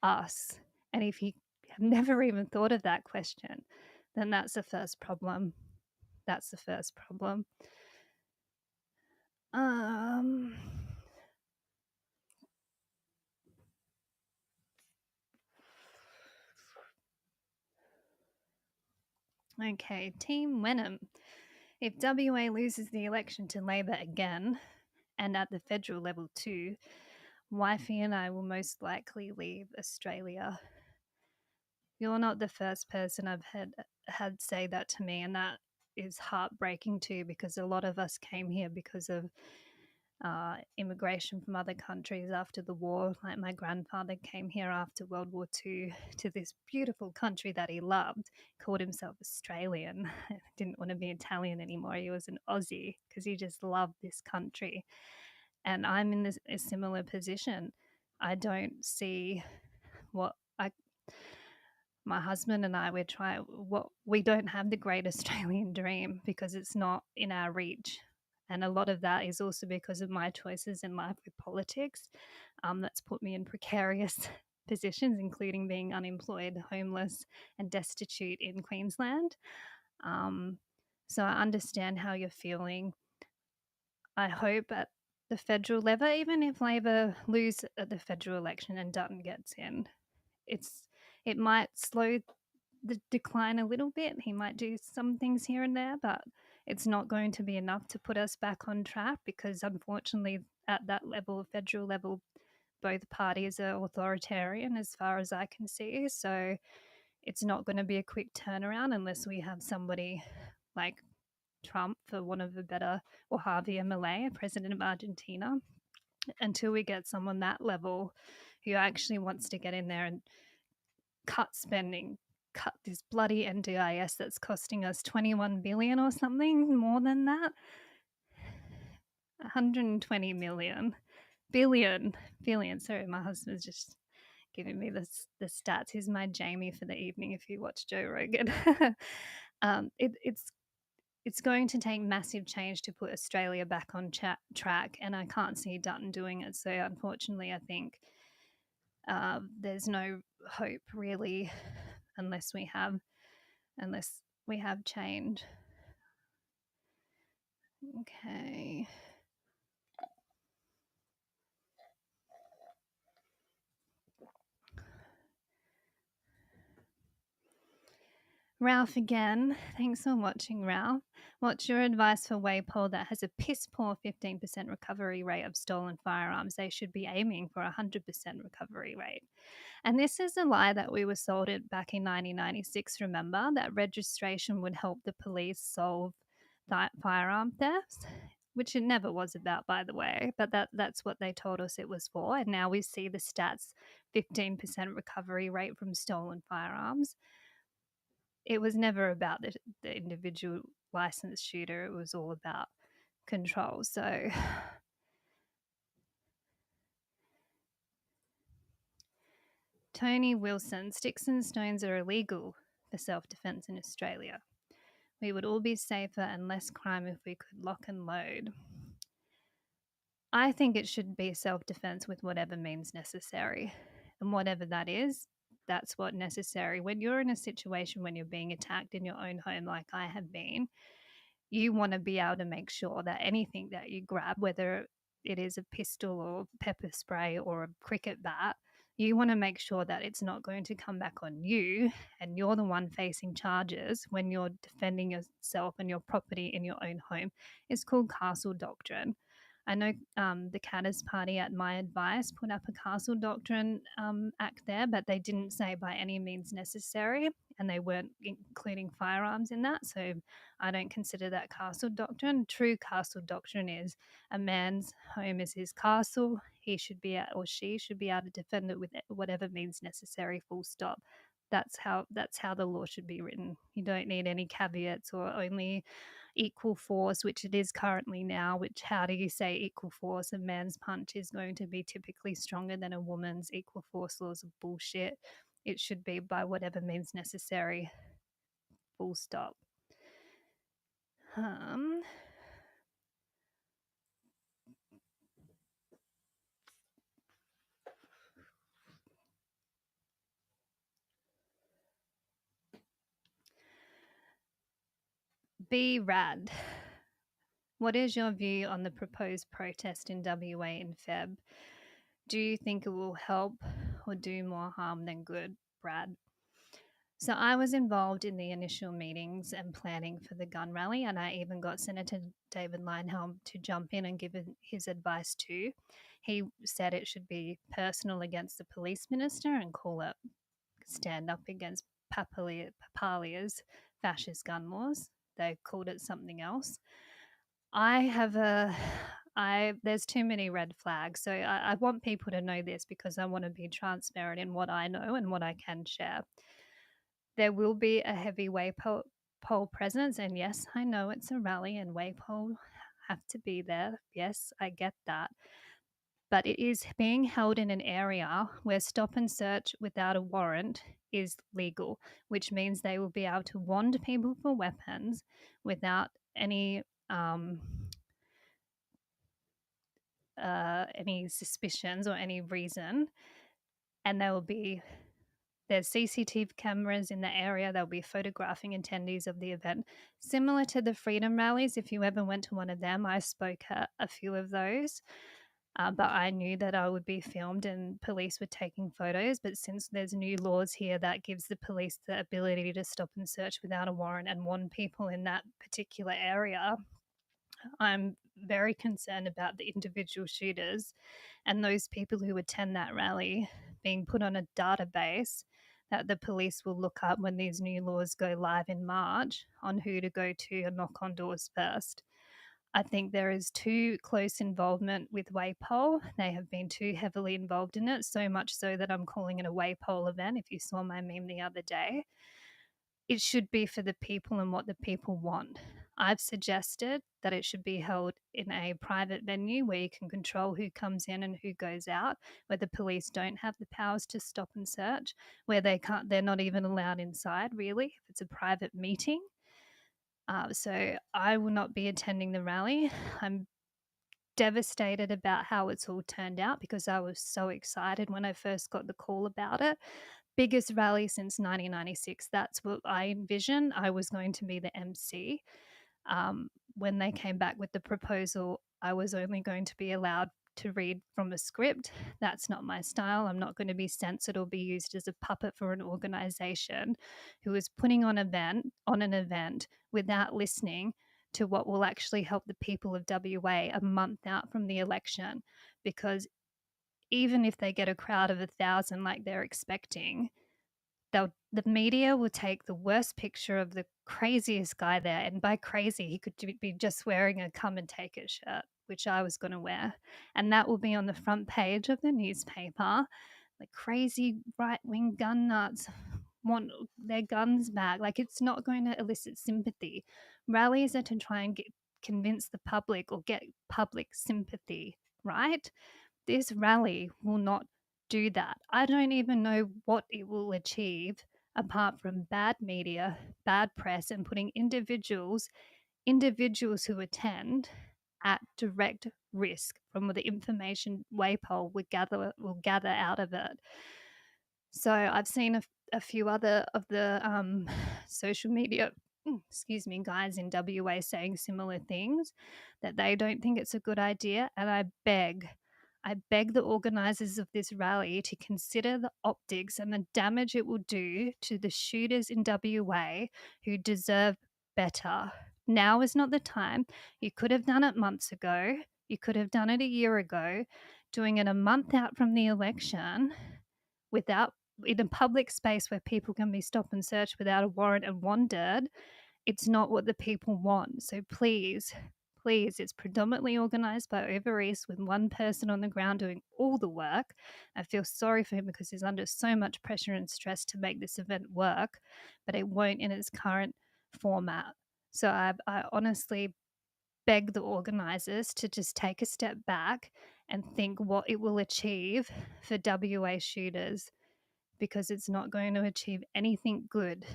us? And if you have never even thought of that question, then that's the first problem. That's the first problem. Um, okay, Team Wenham. If WA loses the election to Labor again, and at the federal level too, Wifey and I will most likely leave Australia. You're not the first person I've had say that to me, and that is heartbreaking too, because a lot of us came here because of immigration from other countries after the war. Like my grandfather came here after World War II to this beautiful country that he loved, called himself Australian. Didn't want to be Italian anymore. He was an Aussie because he just loved this country. And I'm in a similar position. I don't see what I my husband and I, we don't have the great Australian dream because it's not in our reach. And a lot of that is also because of my choices in life with politics. That's put me in precarious positions, including being unemployed, homeless, and destitute in Queensland. So I understand how you're feeling. I hope at the federal level, even if Labor lose at the federal election and Dutton gets in, it might slow the decline a little bit. He might do some things here and there, but it's not going to be enough to put us back on track because unfortunately at that level, federal level, both parties are authoritarian as far as I can see. So it's not going to be a quick turnaround unless we have somebody like Trump, for one of a better, or Javier Milei, president of Argentina, until we get someone that level who actually wants to get in there and cut spending, cut this bloody NDIS that's costing us 21 billion or something, more than that. 120 million. Billion. Sorry, my husband's just giving me the stats. He's my Jamie for the evening if you watch Joe Rogan. It's going to take massive change to put Australia back on track, and I can't see Dutton doing it. So unfortunately, I think there's no hope really unless we have change. Okay. Ralph again. Thanks for watching, Ralph. What's your advice for Waypol that has a piss poor 15% recovery rate of stolen firearms? They should be aiming for a 100% recovery rate. And this is a lie that we were sold it back in 1996, remember, that registration would help the police solve firearm thefts, which it never was about, by the way, but that's what they told us it was for. And now we see the stats 15% recovery rate from stolen firearms. It was never about the individual licensed shooter, it was all about control. So Tony Wilson, sticks and stones are illegal for self-defense in Australia. We would all be safer and less crime if we could lock and load. I think it should be self-defense with whatever means necessary. And whatever that is, that's what necessary. When you're in a situation when you're being attacked in your own home like I have been, you want to be able to make sure that anything that you grab, whether it is a pistol or pepper spray or a cricket bat, you want to make sure that it's not going to come back on you and you're the one facing charges when you're defending yourself and your property in your own home. It's called castle doctrine. I know the Caddis Party, at my advice, put up a castle doctrine act there, but they didn't say by any means necessary, and they weren't including firearms in that. So I don't consider that castle doctrine. True castle doctrine is a man's home is his castle. He should be or she should be able to defend it with whatever means necessary. Full stop. That's how the law should be written. You don't need any caveats or only equal force, which it is currently now. Which, how do you say equal force? A man's punch is going to be typically stronger than a woman's. Equal force laws of bullshit. It should be by whatever means necessary. Full stop. Be rad. What is your view on the proposed protest in WA in Feb? Do you think it will help or do more harm than good, Brad? So I was involved in the initial meetings and planning for the gun rally, and I even got Senator David Leyonhjelm to jump in and give his advice too. He said it should be personal against the police minister and call it stand up against Papalia's fascist gun laws. They called it something else. There's too many red flags. So I want people to know this because I want to be transparent in what I know and what I can share. There will be a heavy Waypol presence. And yes, I know it's a rally and Waypol have to be there. Yes, I get that. But it is being held in an area where stop and search without a warrant is legal, which means they will be able to wand people for weapons without any suspicions or any reason. And there's CCTV cameras in the area. They'll be photographing attendees of the event, similar to the freedom rallies. If you ever went to one of them, I spoke at a few of those. But I knew that I would be filmed and police were taking photos. But since there's new laws here that gives the police the ability to stop and search without a warrant and warn people in that particular area, I'm very concerned about the individual shooters and those people who attend that rally being put on a database that the police will look up when these new laws go live in March on who to go to and knock on doors first. I think there is too close involvement with Waypol. They have been too heavily involved in it, so much so that I'm calling it a Waypol event. If you saw my meme the other day, it should be for the people and what the people want. I've suggested that it should be held in a private venue where you can control who comes in and who goes out, where the police don't have the powers to stop and search, where they're not even allowed inside, really, if it's a private meeting. So I will not be attending the rally. I'm devastated about how it's all turned out because I was so excited when I first got the call about it. Biggest rally since 1996. That's what I envisioned. I was going to be the MC. When they came back with the proposal I was only going to be allowed to read from a script. That's not my style. I'm not going to be censored or be used as a puppet for an organization who is putting on an event without listening to what will actually help the people of WA a month out from the election. Because even if they get a crowd of 1,000 like they're expecting, the media will take the worst picture of the craziest guy there. And by crazy, he could be just wearing a come and take it shirt, which I was going to wear. And that will be on the front page of the newspaper. The crazy right wing gun nuts want their guns back. Like, it's not going to elicit sympathy. Rallies are to try and convince the public or get public sympathy, right? This rally will not do that. I don't even know what it will achieve apart from bad media, bad press, and putting individuals who attend at direct risk from the information WAPOL will gather out of it. So I've seen a few other of the social media guys in WA saying similar things, that they don't think it's a good idea. And I beg the organisers of this rally to consider the optics and the damage it will do to the shooters in WA who deserve better. Now is not the time. You could have done it months ago. You could have done it a year ago. Doing it a month out from the election without in a public space where people can be stopped and searched without a warrant and wanted, it's not what the people want. So please, it's predominantly organised by Over East with one person on the ground doing all the work. I feel sorry for him because he's under so much pressure and stress to make this event work, but it won't in its current format. So I honestly beg the organisers to just take a step back and think what it will achieve for WA shooters, because it's not going to achieve anything good.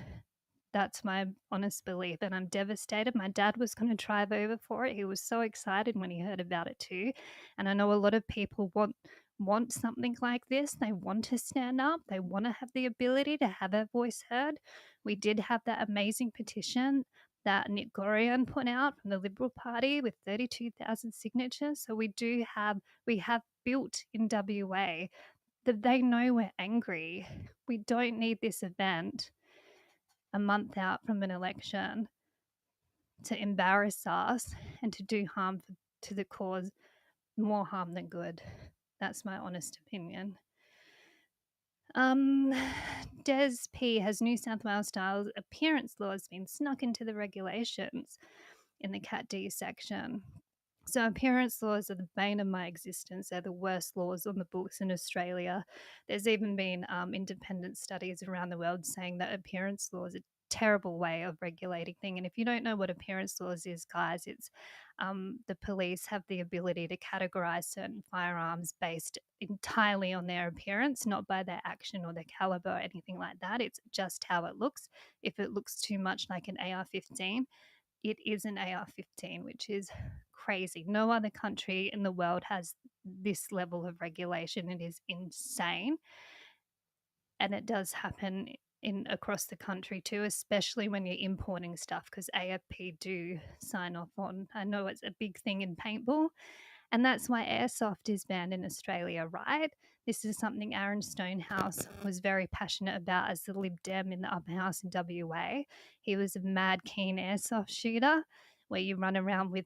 That's my honest belief, and I'm devastated. My dad was going to drive over for it. He was so excited when he heard about it too. And I know a lot of people want something like this. They want to stand up. They want to have the ability to have their voice heard. We did have that amazing petition that Nick Gorian put out from the Liberal Party with 32,000 signatures. So we have built in WA that they know we're angry. We don't need this event a month out from an election to embarrass us and to do harm to the cause, more harm than good. That's my honest opinion. Des P. Has New South Wales style appearance laws been snuck into the regulations in the Cat D section? So appearance laws are the bane of my existence. They're the worst laws on the books in Australia. There's even been independent studies around the world saying that appearance laws are a terrible way of regulating things. And if you don't know what appearance laws is, guys, it's the police have the ability to categorize certain firearms based entirely on their appearance, not by their action or their caliber or anything like that. It's just how it looks. If it looks too much like an AR-15, it is an AR-15, which is crazy. No other country in the world has this level of regulation. It is insane. And it does happen across the country too, especially when you're importing stuff, because AFP do sign off on. I know it's a big thing in paintball, and that's why airsoft is banned in Australia, right? This is something Aaron Stonehouse was very passionate about as the Lib Dem in the upper house in WA. He was a mad keen airsoft shooter where you run around with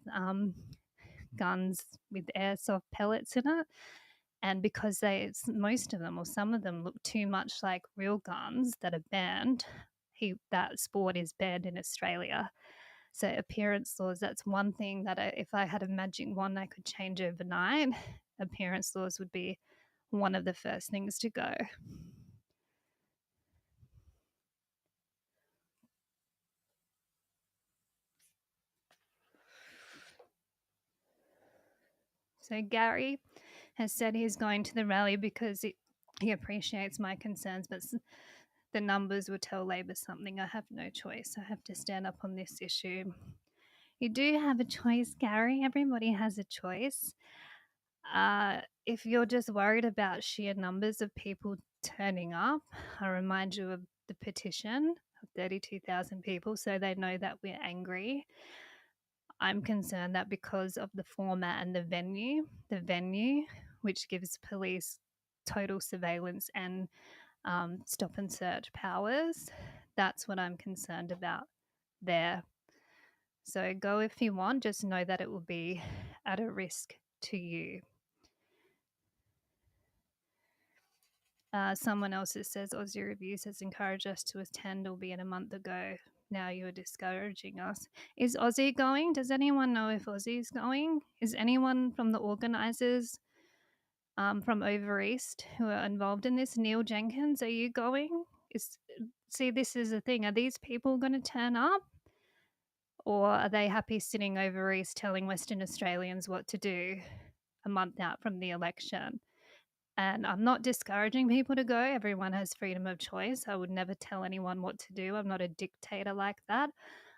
guns with airsoft pellets in it. And because most of them or some of them look too much like real guns that are banned, that sport is banned in Australia. So appearance laws, that's one thing that if I had a magic wand I could change overnight, appearance laws would be one of the first things to go. So Gary has said he's going to the rally because he appreciates my concerns, but the numbers will tell Labor something. I have no choice. I have to stand up on this issue. You do have a choice, Gary. Everybody has a choice. If you're just worried about sheer numbers of people turning up, I remind you of the petition of 32,000 people so they know that we're angry. I'm concerned that because of the format and the venue, which gives police total surveillance and stop and search powers, that's what I'm concerned about there. So go if you want, just know that it will be at a risk to you. Someone else that says Aussie Reviews has encouraged us to attend, albeit a month ago. Now you're discouraging us. Is Aussie going? Does anyone know if Aussie is going? Is anyone from the organisers from over east who are involved in this? Neil Jenkins, are you going? See, this is the thing. Are these people going to turn up? Or are they happy sitting over east telling Western Australians what to do a month out from the election? And I'm not discouraging people to go. Everyone has freedom of choice. I would never tell anyone what to do. I'm not a dictator like that.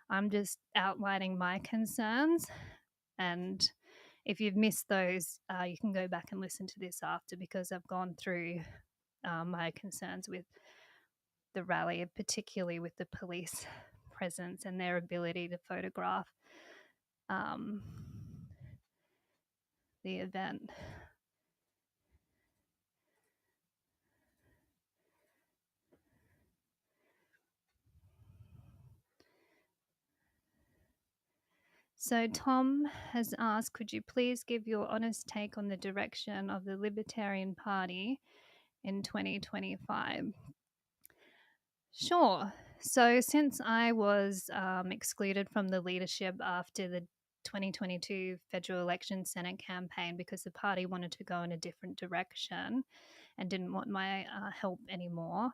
I'm just outlining my concerns. And if you've missed those, you can go back and listen to this after, because I've gone through my concerns with the rally, particularly with the police presence and their ability to photograph the event. So Tom has asked, could you please give your honest take on the direction of the Libertarian Party in 2025? Sure. So since I was excluded from the leadership after the 2022 federal election Senate campaign because the party wanted to go in a different direction and didn't want my help anymore,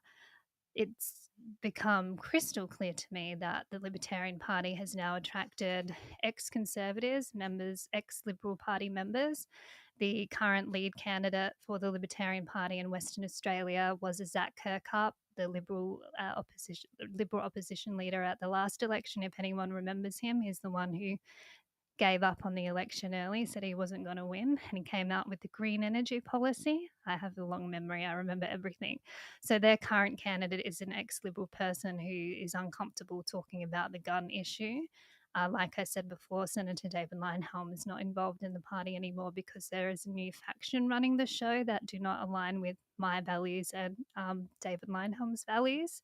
it's become crystal clear to me that the Libertarian Party has now attracted ex-Conservatives members, ex-Liberal Party members. The current lead candidate for the Libertarian Party in Western Australia was Zach Kirkup, the Liberal opposition leader at the last election. If anyone remembers him, he's the one who gave up on the election early, said he wasn't going to win, and he came out with the green energy policy. I have a long memory, I remember everything. So their current candidate is an ex-Liberal person who is uncomfortable talking about the gun issue. Like I said before, Senator David Leyonhjelm is not involved in the party anymore because there is a new faction running the show that do not align with my values and David Leyonhjelm's values.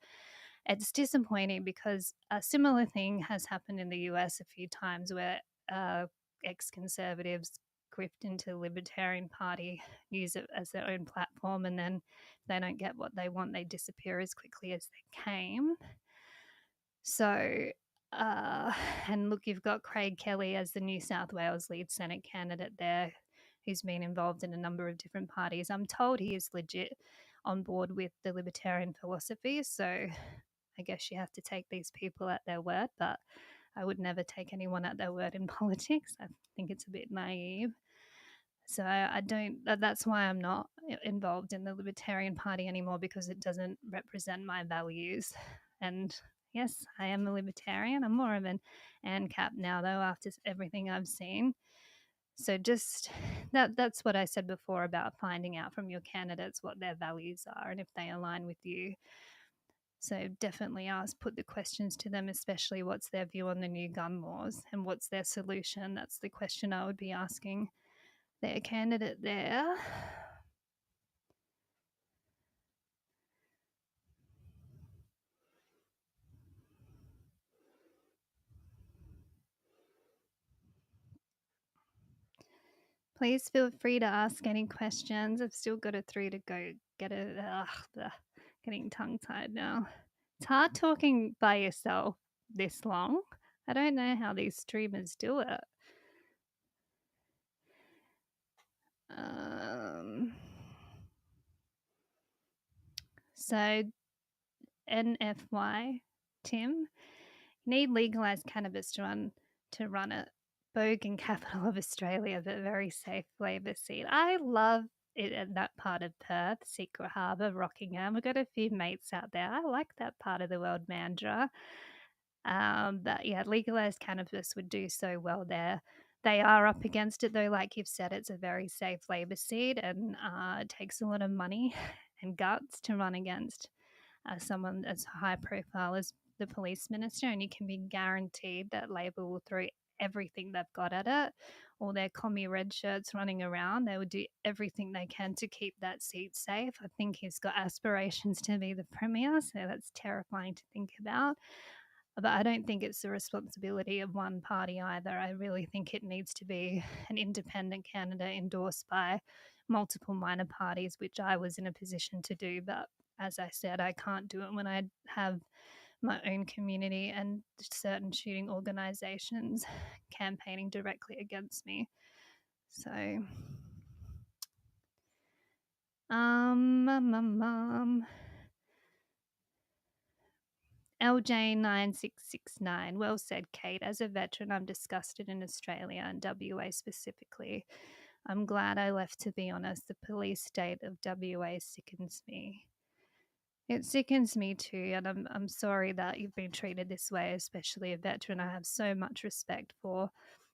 It's disappointing because a similar thing has happened in the US a few times where ex-Conservatives grift into the Libertarian Party, use it as their own platform, and then if they don't get what they want, they disappear as quickly as they came. So, and look, you've got Craig Kelly as the New South Wales lead Senate candidate there, who's been involved in a number of different parties. I'm told he is legit on board with the libertarian philosophy, so I guess you have to take these people at their word, but I would never take anyone at their word in politics. I think it's a bit naive. So I don't, that's why I'm not involved in the Libertarian Party anymore, because it doesn't represent my values. And yes, I am a libertarian. I'm more of an ANCAP now, though, after everything I've seen. So just that's what I said before about finding out from your candidates what their values are and if they align with you. So definitely put the questions to them, especially what's their view on the new gun laws and what's their solution. That's the question I would be asking their candidate there. Please feel free to ask any questions. I've still got a 3 to go. Getting tongue-tied now. It's hard talking by yourself this long. I don't know how these streamers do it. So NFY, Tim, need legalised cannabis to run a bogan capital of Australia, but very safe Labor seat. I love it in that part of Perth, Secret Harbour, Rockingham. I've got a few mates out there. I like that part of the world, Mandurah. But yeah, legalised cannabis would do so well there. They are up against it though, like you've said, it's a very safe Labor seat, and it takes a lot of money and guts to run against someone as high profile as the police minister, and you can be guaranteed that Labor will throw everything they've got at it. All their commie red shirts running around, they would do everything they can to keep that seat safe. I think he's got aspirations to be the premier, so that's terrifying to think about. But I don't think it's the responsibility of one party either. I really think it needs to be an independent candidate endorsed by multiple minor parties, which I was in a position to do. But as I said, I can't do it when I have my own community and certain shooting organizations campaigning directly against me. So, LJ9669. Well said, Kate. As a veteran, I'm disgusted in Australia and WA specifically. I'm glad I left, to be honest. The police state of WA sickens me. It sickens me too, and I'm sorry that you've been treated this way, especially a veteran. I have so much respect for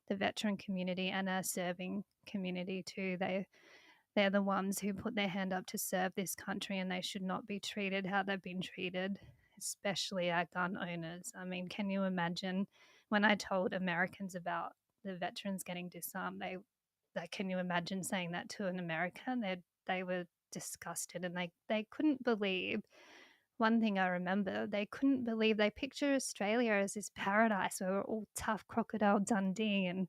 the veteran community and our serving community too. They're the ones who put their hand up to serve this country, and they should not be treated how they've been treated, especially our gun owners. I mean, can you imagine when I told Americans about the veterans getting disarmed? Can you imagine saying that to an American? They were disgusted, and they couldn't believe. One thing I remember, they couldn't believe, they picture Australia as this paradise where we're all tough crocodile Dundee and,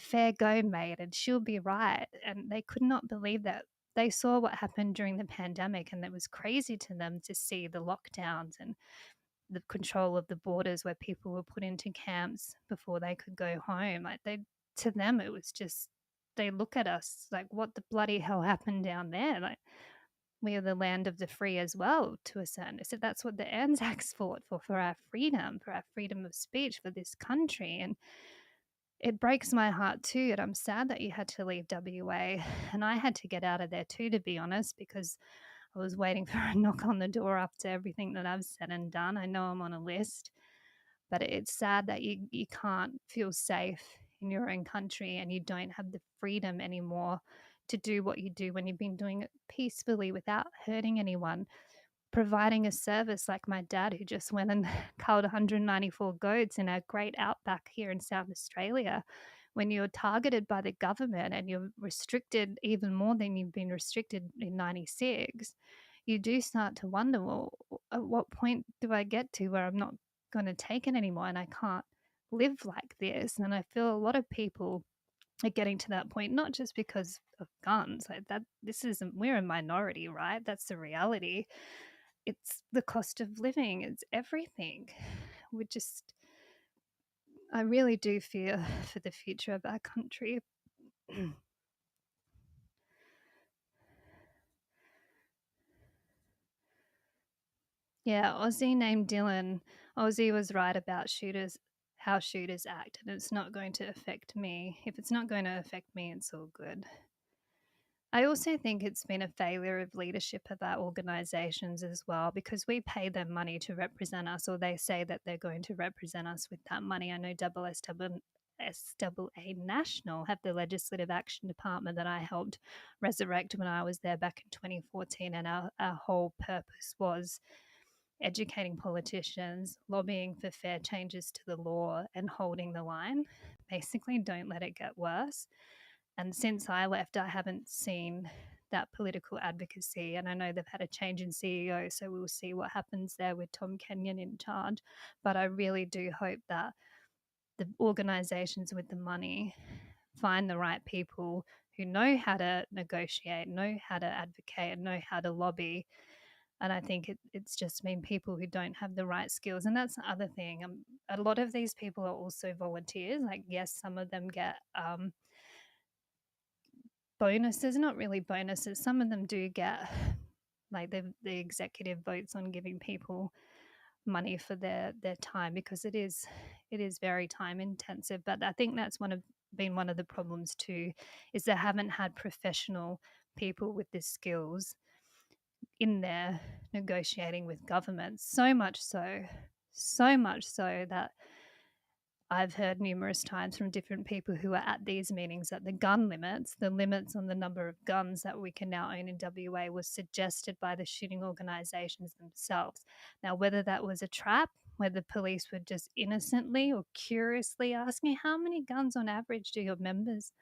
fair go, mate, and she'll be right. And they could not believe that. They saw what happened during the pandemic, and it was crazy to them to see the lockdowns and the control of the borders where people were put into camps before they could go home. To them, it was just, they look at us like, what the bloody hell happened down there? Like, we are the land of the free as well, to a certain extent. That's what the Anzacs fought for our freedom of speech for this country. And it breaks my heart too. And I'm sad that you had to leave WA. And I had to get out of there too, to be honest, because I was waiting for a knock on the door after everything that I've said and done. I know I'm on a list, but it's sad that you can't feel safe in your own country and you don't have the freedom anymore to do what you do when you've been doing it peacefully without hurting anyone, providing a service like my dad, who just went and culled 194 goats in our great outback here in South Australia. When you're targeted by the government and you're restricted even more than you've been restricted in 96, you do start to wonder, well, at what point do I get to where I'm not going to take it anymore and I can't live like this? And I feel a lot of people are getting to that point, not just because of guns, like that. We're a minority, right? That's the reality. It's the cost of living, it's everything. I really do fear for the future of our country. Yeah, Aussie named Dylan. Aussie was right about how shooters act, and it's not going to affect me. If it's not going to affect me, it's all good. I also think it's been a failure of leadership of our organisations as well, because we pay them money to represent us, or they say that they're going to represent us with that money. I know SAA National have the Legislative Action Department that I helped resurrect when I was there back in 2014, and our whole purpose was educating politicians, lobbying for fair changes to the law, and holding the line. Basically, don't let it get worse. And since I left, I haven't seen that political advocacy. And I know they've had a change in CEO, so we'll see what happens there with Tom Kenyon in charge. But I really do hope that the organisations with the money find the right people who know how to negotiate, know how to advocate, and know how to lobby. And I think it's just been people who don't have the right skills. And that's the other thing. A lot of these people are also volunteers. Like, yes, some of them get bonuses, not really bonuses. Some of them do get like the executive votes on giving people money for their time, because it is very time intensive. But I think that's been one of the problems too, is they haven't had professional people with the skills in there negotiating with governments. So much so that I've heard numerous times from different people who are at these meetings that the limits on the number of guns that we can now own in WA was suggested by the shooting organisations themselves. Now, whether that was a trap where the police would just innocently or curiously ask me, how many guns on average do your members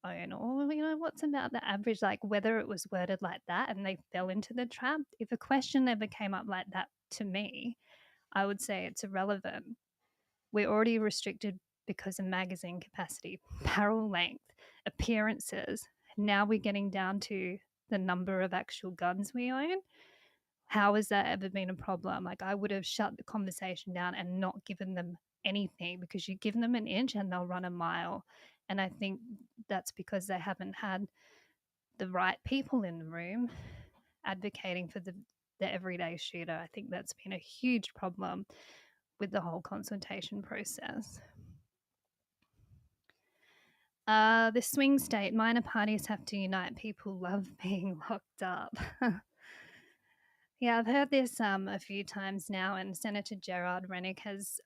own? Or, what's about the average, like whether it was worded like that and they fell into the trap. If a question ever came up like that to me, I would say it's irrelevant. We're already restricted because of magazine capacity, barrel length, appearances. Now we're getting down to the number of actual guns we own. How has that ever been a problem? Like, I would have shut the conversation down and not given them anything, because you give them an inch and they'll run a mile. And I think that's because they haven't had the right people in the room advocating for the everyday shooter. I think that's been a huge problem with the whole consultation process. The swing state, minor parties have to unite. People love being locked up. Yeah, I've heard this a few times now, and Senator Gerard Rennick has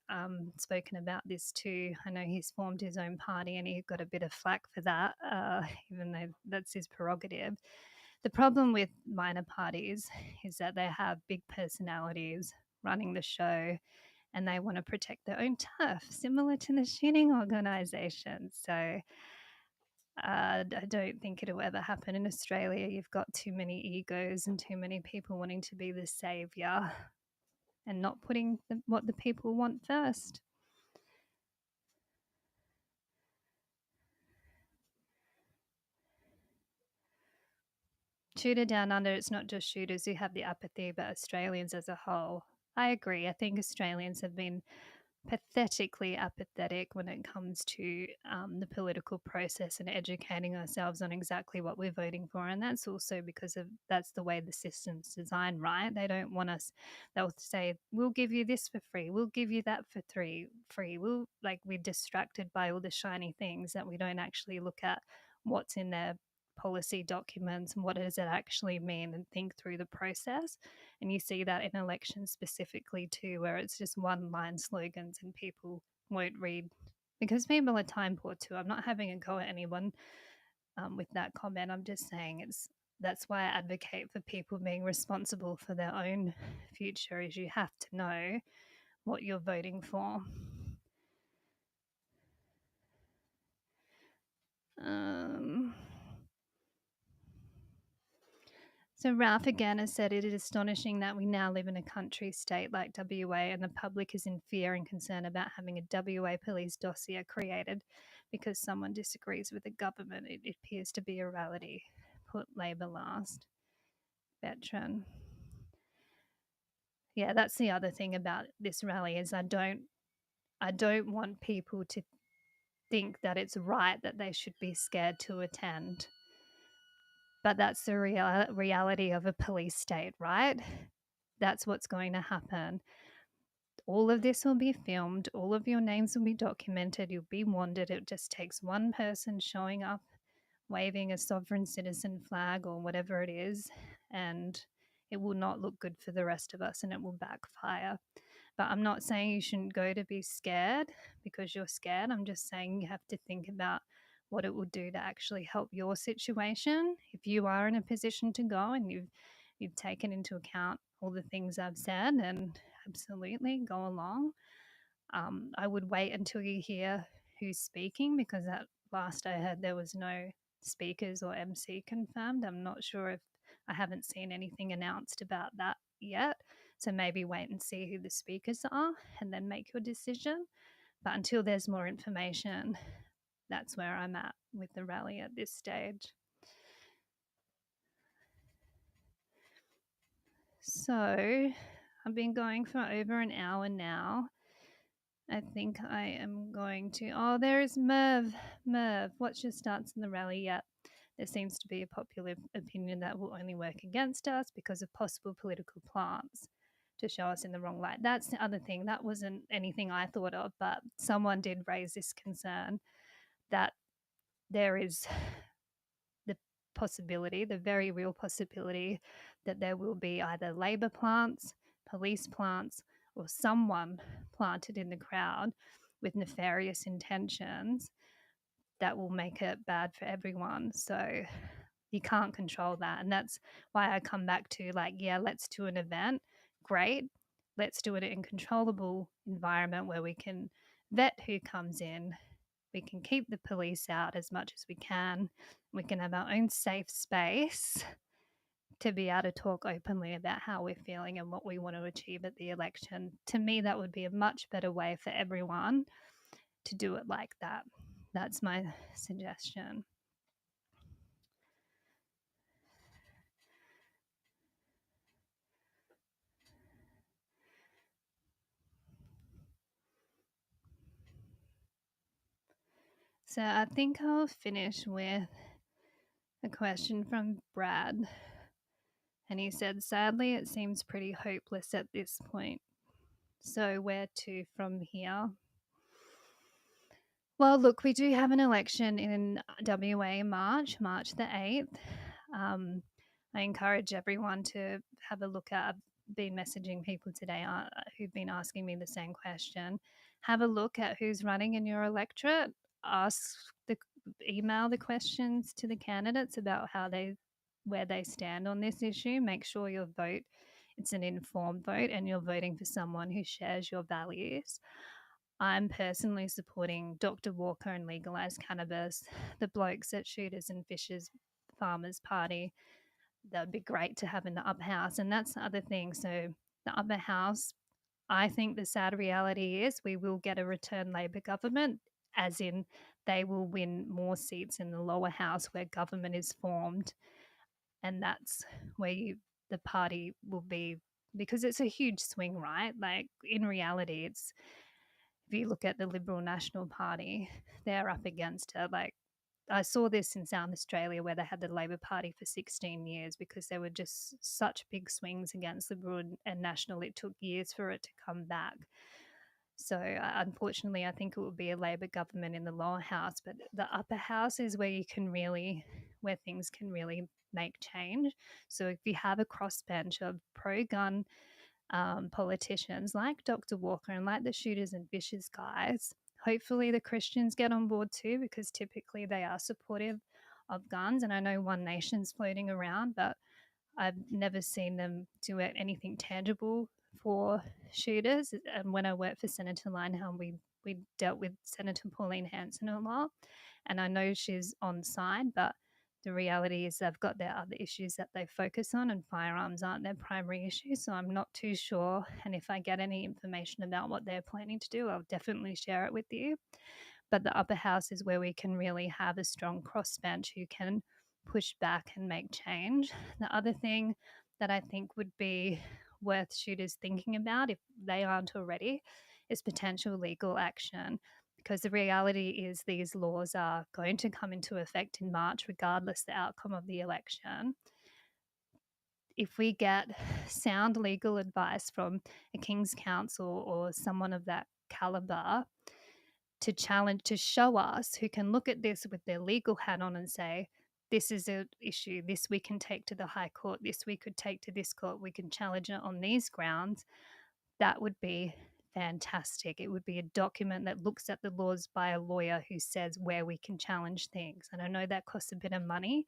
spoken about this too. I know he's formed his own party and he got a bit of flack for that, even though that's his prerogative. The problem with minor parties is that they have big personalities running the show and they want to protect their own turf, similar to the shooting organisation. So I don't think it'll ever happen in Australia. You've got too many egos and too many people wanting to be the saviour and not putting what the people want first. Shooter down under, it's not just shooters who have the apathy, but Australians as a whole. I agree. I think Australians have been pathetically apathetic when it comes to the political process and educating ourselves on exactly what we're voting for. And that's also because of that's the way the system's designed, right? They don't want us, they'll say, we'll give you this for free, we'll give you that for free. We're distracted by all the shiny things that we don't actually look at what's in their policy documents and what does it actually mean and think through the process. And you see that in elections specifically too, where it's just one line slogans and people won't read because people are time poor too. I'm not having a go at anyone with that comment. I'm just saying that's why I advocate for people being responsible for their own future, is you have to know what you're voting for. So Ralph again has said it is astonishing that we now live in a country state like WA and the public is in fear and concern about having a WA police dossier created because someone disagrees with the government. It appears to be a reality. Put Labor last. Veteran. Yeah, that's the other thing about this rally is I don't want people to think that it's right that they should be scared to attend. But that's the reality of a police state, right? That's what's going to happen. All of this will be filmed. All of your names will be documented. You'll be wanted. It just takes one person showing up, waving a sovereign citizen flag or whatever it is, and it will not look good for the rest of us and it will backfire. But I'm not saying you shouldn't go to be scared because you're scared. I'm just saying you have to think about what it will do to actually help your situation. If you are in a position to go and you've taken into account all the things I've said, and absolutely go along. I would wait until you hear who's speaking, because at last I heard there was no speakers or MC confirmed. I'm not sure if I haven't seen anything announced about that yet. So maybe wait and see who the speakers are and then make your decision. But until there's more information, that's where I'm at with the rally at this stage. So I've been going for over an hour now. I think I am going to. Oh, there is Merv. Merv, what's your stance on the rally yet? There seems to be a popular opinion that will only work against us because of possible political plans to show us in the wrong light. That's the other thing. That wasn't anything I thought of, but someone did raise this concern that there is the possibility, the very real possibility, that there will be either Labor plants, police plants, or someone planted in the crowd with nefarious intentions that will make it bad for everyone. So you can't control that. And that's why I come back to, like, yeah, let's do an event. Great. let's do it in a controllable environment where we can vet who comes in. We can keep the police out as much as we can. We can have our own safe space to be able to talk openly about how we're feeling and what we want to achieve at the election. To me, that would be a much better way for everyone to do it like that. That's my suggestion. So I think I'll finish with a question from Brad. And he said, sadly, it seems pretty hopeless at this point. So where to from here? Well, look, we do have an election in WA in March the 8th. I encourage everyone to have a look at. I've been messaging people today who've been asking me the same question. Have a look at who's running in your electorate. Email the questions to the candidates about where they stand on this issue. Make sure your vote, it's an informed vote, and you're voting for someone who shares your values. I'm personally supporting Dr. Walker and legalised cannabis. The blokes at Shooters and Fishers Farmers Party, that would be great to have in the upper house. And that's the other thing. So, the upper house, I think the sad reality is we will get a return Labor government, as in they will win more seats in the lower house where government is formed. And that's where the party will be, because it's a huge swing, right? Like in reality, it's, if you look at the Liberal National Party, they're up against it. Like I saw this in South Australia where they had the Labor Party for 16 years because there were just such big swings against Liberal and National. It took years for it to come back. So unfortunately, I think it will be a Labor government in the lower house, but the upper house is where where things can really make change. So if you have a crossbench of pro-gun politicians like Dr. Walker and like the Shooters and Fishers guys, hopefully the Christians get on board too, because typically they are supportive of guns. And I know One Nation's floating around, but I've never seen them do anything tangible for shooters. And when I worked for Senator Linehelm, we dealt with Senator Pauline Hanson a lot, and I know she's on side, but the reality is they've got their other issues that they focus on, and firearms aren't their primary issue. So I'm not too sure. And if I get any information about what they're planning to do, I'll definitely share it with you. But the upper house is where we can really have a strong crossbench who can push back and make change. The other thing that I think would be worth shooters thinking about, if they aren't already, is potential legal action. Because the reality is these laws are going to come into effect in March, regardless the outcome of the election. If we get sound legal advice from a King's Counsel or someone of that caliber to show us, who can look at this with their legal hat on and say, this is an issue, this we can take to the High Court, this we could take to this court, we can challenge it on these grounds, that would be fantastic. It would be a document that looks at the laws by a lawyer who says where we can challenge things. And I know that costs a bit of money,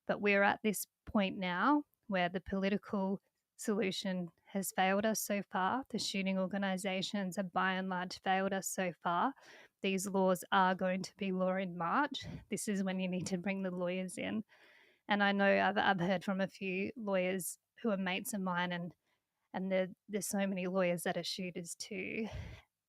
but we're at this point now where the political solution has failed us so far. The shooting organisations have by and large failed us so far. These laws are going to be law in March. This is when you need to bring the lawyers in. And I know I've heard from a few lawyers who are mates of mine, and there's so many lawyers that are shooters too,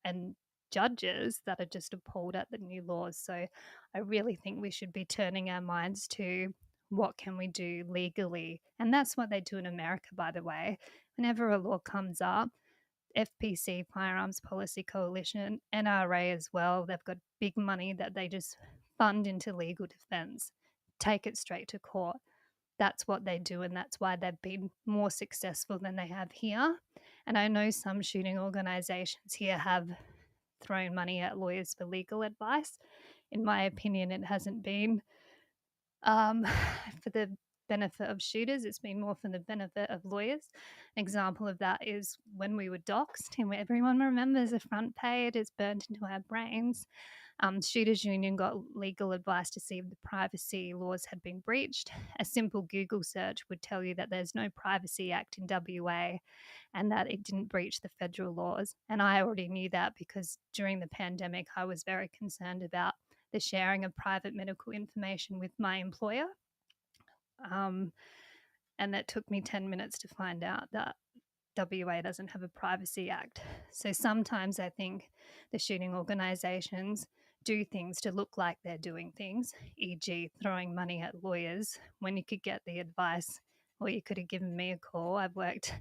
and judges that are just appalled at the new laws. So I really think we should be turning our minds to what can we do legally. And that's what they do in America, by the way. Whenever a law comes up, FPC, Firearms Policy Coalition, NRA as well, they've got big money that they just fund into legal defense, take it straight to court. That's what they do, and that's why they've been more successful than they have here. And I know some shooting organizations here have thrown money at lawyers for legal advice. In my opinion, it hasn't been for the benefit of shooters, it's been more for the benefit of lawyers. An example of that is when we were doxxed, and everyone remembers the front page, it's burnt into our brains. Shooters Union got legal advice to see if the privacy laws had been breached. A simple Google search would tell you that there's no Privacy Act in WA, and that it didn't breach the federal laws. And I already knew that because during the pandemic, I was very concerned about the sharing of private medical information with my employer. Um, and that took me 10 minutes to find out that WA doesn't have a Privacy Act. So sometimes I think the shooting organisations do things to look like they're doing things, e.g., throwing money at lawyers when you could get the advice, or you could have given me a call. I've worked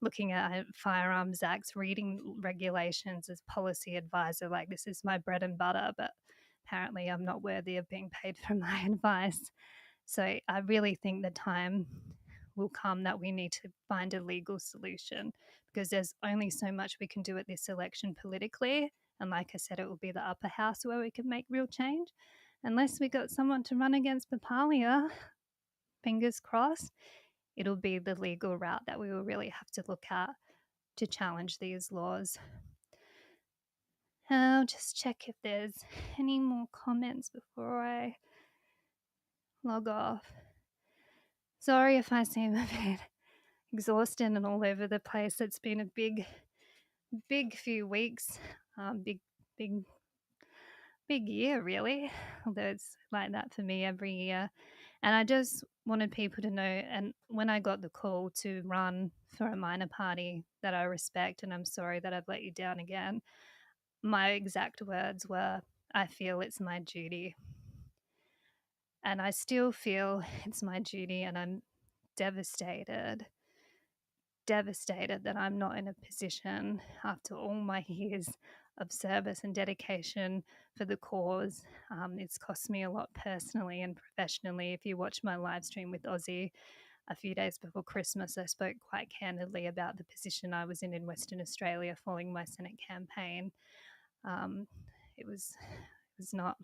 looking at firearms acts, reading regulations as policy advisor, like this is my bread and butter, but apparently I'm not worthy of being paid for my advice. So I really think the time will come that we need to find a legal solution, because there's only so much we can do at this election politically. And like I said, it will be the upper house where we can make real change. Unless we got someone to run against Papalia, fingers crossed, it'll be the legal route that we will really have to look at to challenge these laws. I'll just check if there's any more comments before I log off. Sorry if I seem a bit exhausted and all over the place. It's been a big few weeks, big year, really. Although it's like that for me every year. And I just wanted people to know, and when I got the call to run for a minor party that I respect, and I'm sorry that I've let you down again, my exact words were, I feel it's my duty. And I still feel it's my duty, and I'm devastated that I'm not in a position, after all my years of service and dedication for the cause. It's cost me a lot personally and professionally. If you watch my live stream with Aussie a few days before Christmas, I spoke quite candidly about the position I was in Western Australia following my Senate campaign. It was not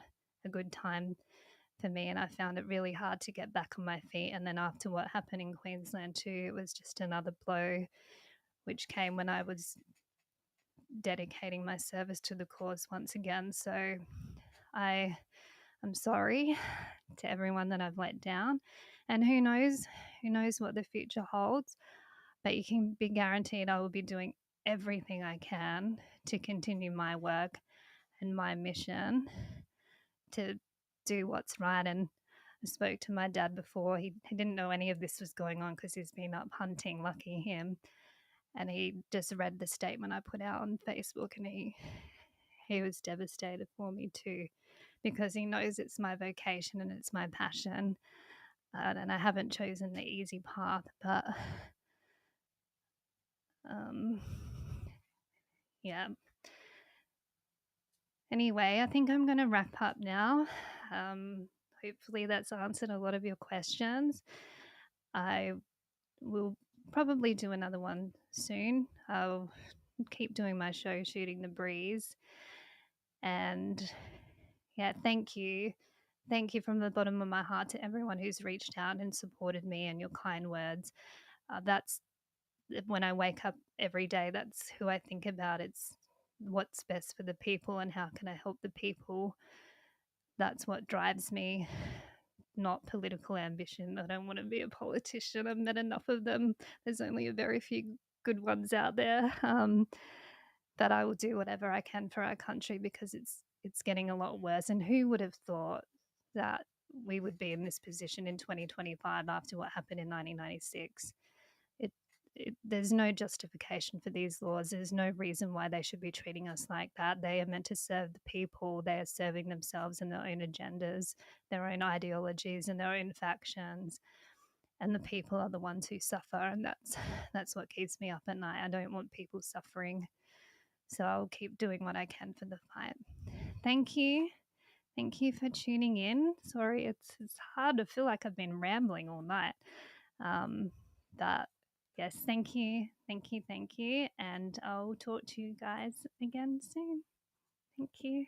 a good time for me, and I found it really hard to get back on my feet. And then after what happened in Queensland too, it was just another blow, which came when I was dedicating my service to the cause once again. So I'm sorry to everyone that I've let down, and who knows what the future holds. But you can be guaranteed I will be doing everything I can to continue my work and my mission to do what's right. And I spoke to my dad before. He didn't know any of this was going on because he's been up hunting, lucky him. And he just read the statement I put out on Facebook, and he was devastated for me too, because he knows it's my vocation and it's my passion. And I haven't chosen the easy path, but yeah. Anyway, I think I'm going to wrap up now. Hopefully that's answered a lot of your questions. I will probably do another one soon. I'll keep doing my show, Shooting the Breeze. And yeah, thank you. Thank you from the bottom of my heart to everyone who's reached out and supported me, and your kind words. That's when I wake up every day, that's who I think about. It's what's best for the people and how can I help the people. That's what drives me, not political ambition. I don't want to be a politician. I've met enough of them. There's only a very few good ones out there. That I will do whatever I can for our country, because it's getting a lot worse. And who would have thought that we would be in this position in 2025 after what happened in 1996? There's no justification for these laws. There's no reason why they should be treating us like that. They are meant to serve the people. They are serving themselves and their own agendas, their own ideologies and their own factions. And the people are the ones who suffer. And that's what keeps me up at night. I don't want people suffering. So I'll keep doing what I can for the fight. Thank you. Thank you for tuning in. Sorry, it's hard to feel like I've been rambling all night. But yes, thank you. And I'll talk to you guys again soon. Thank you.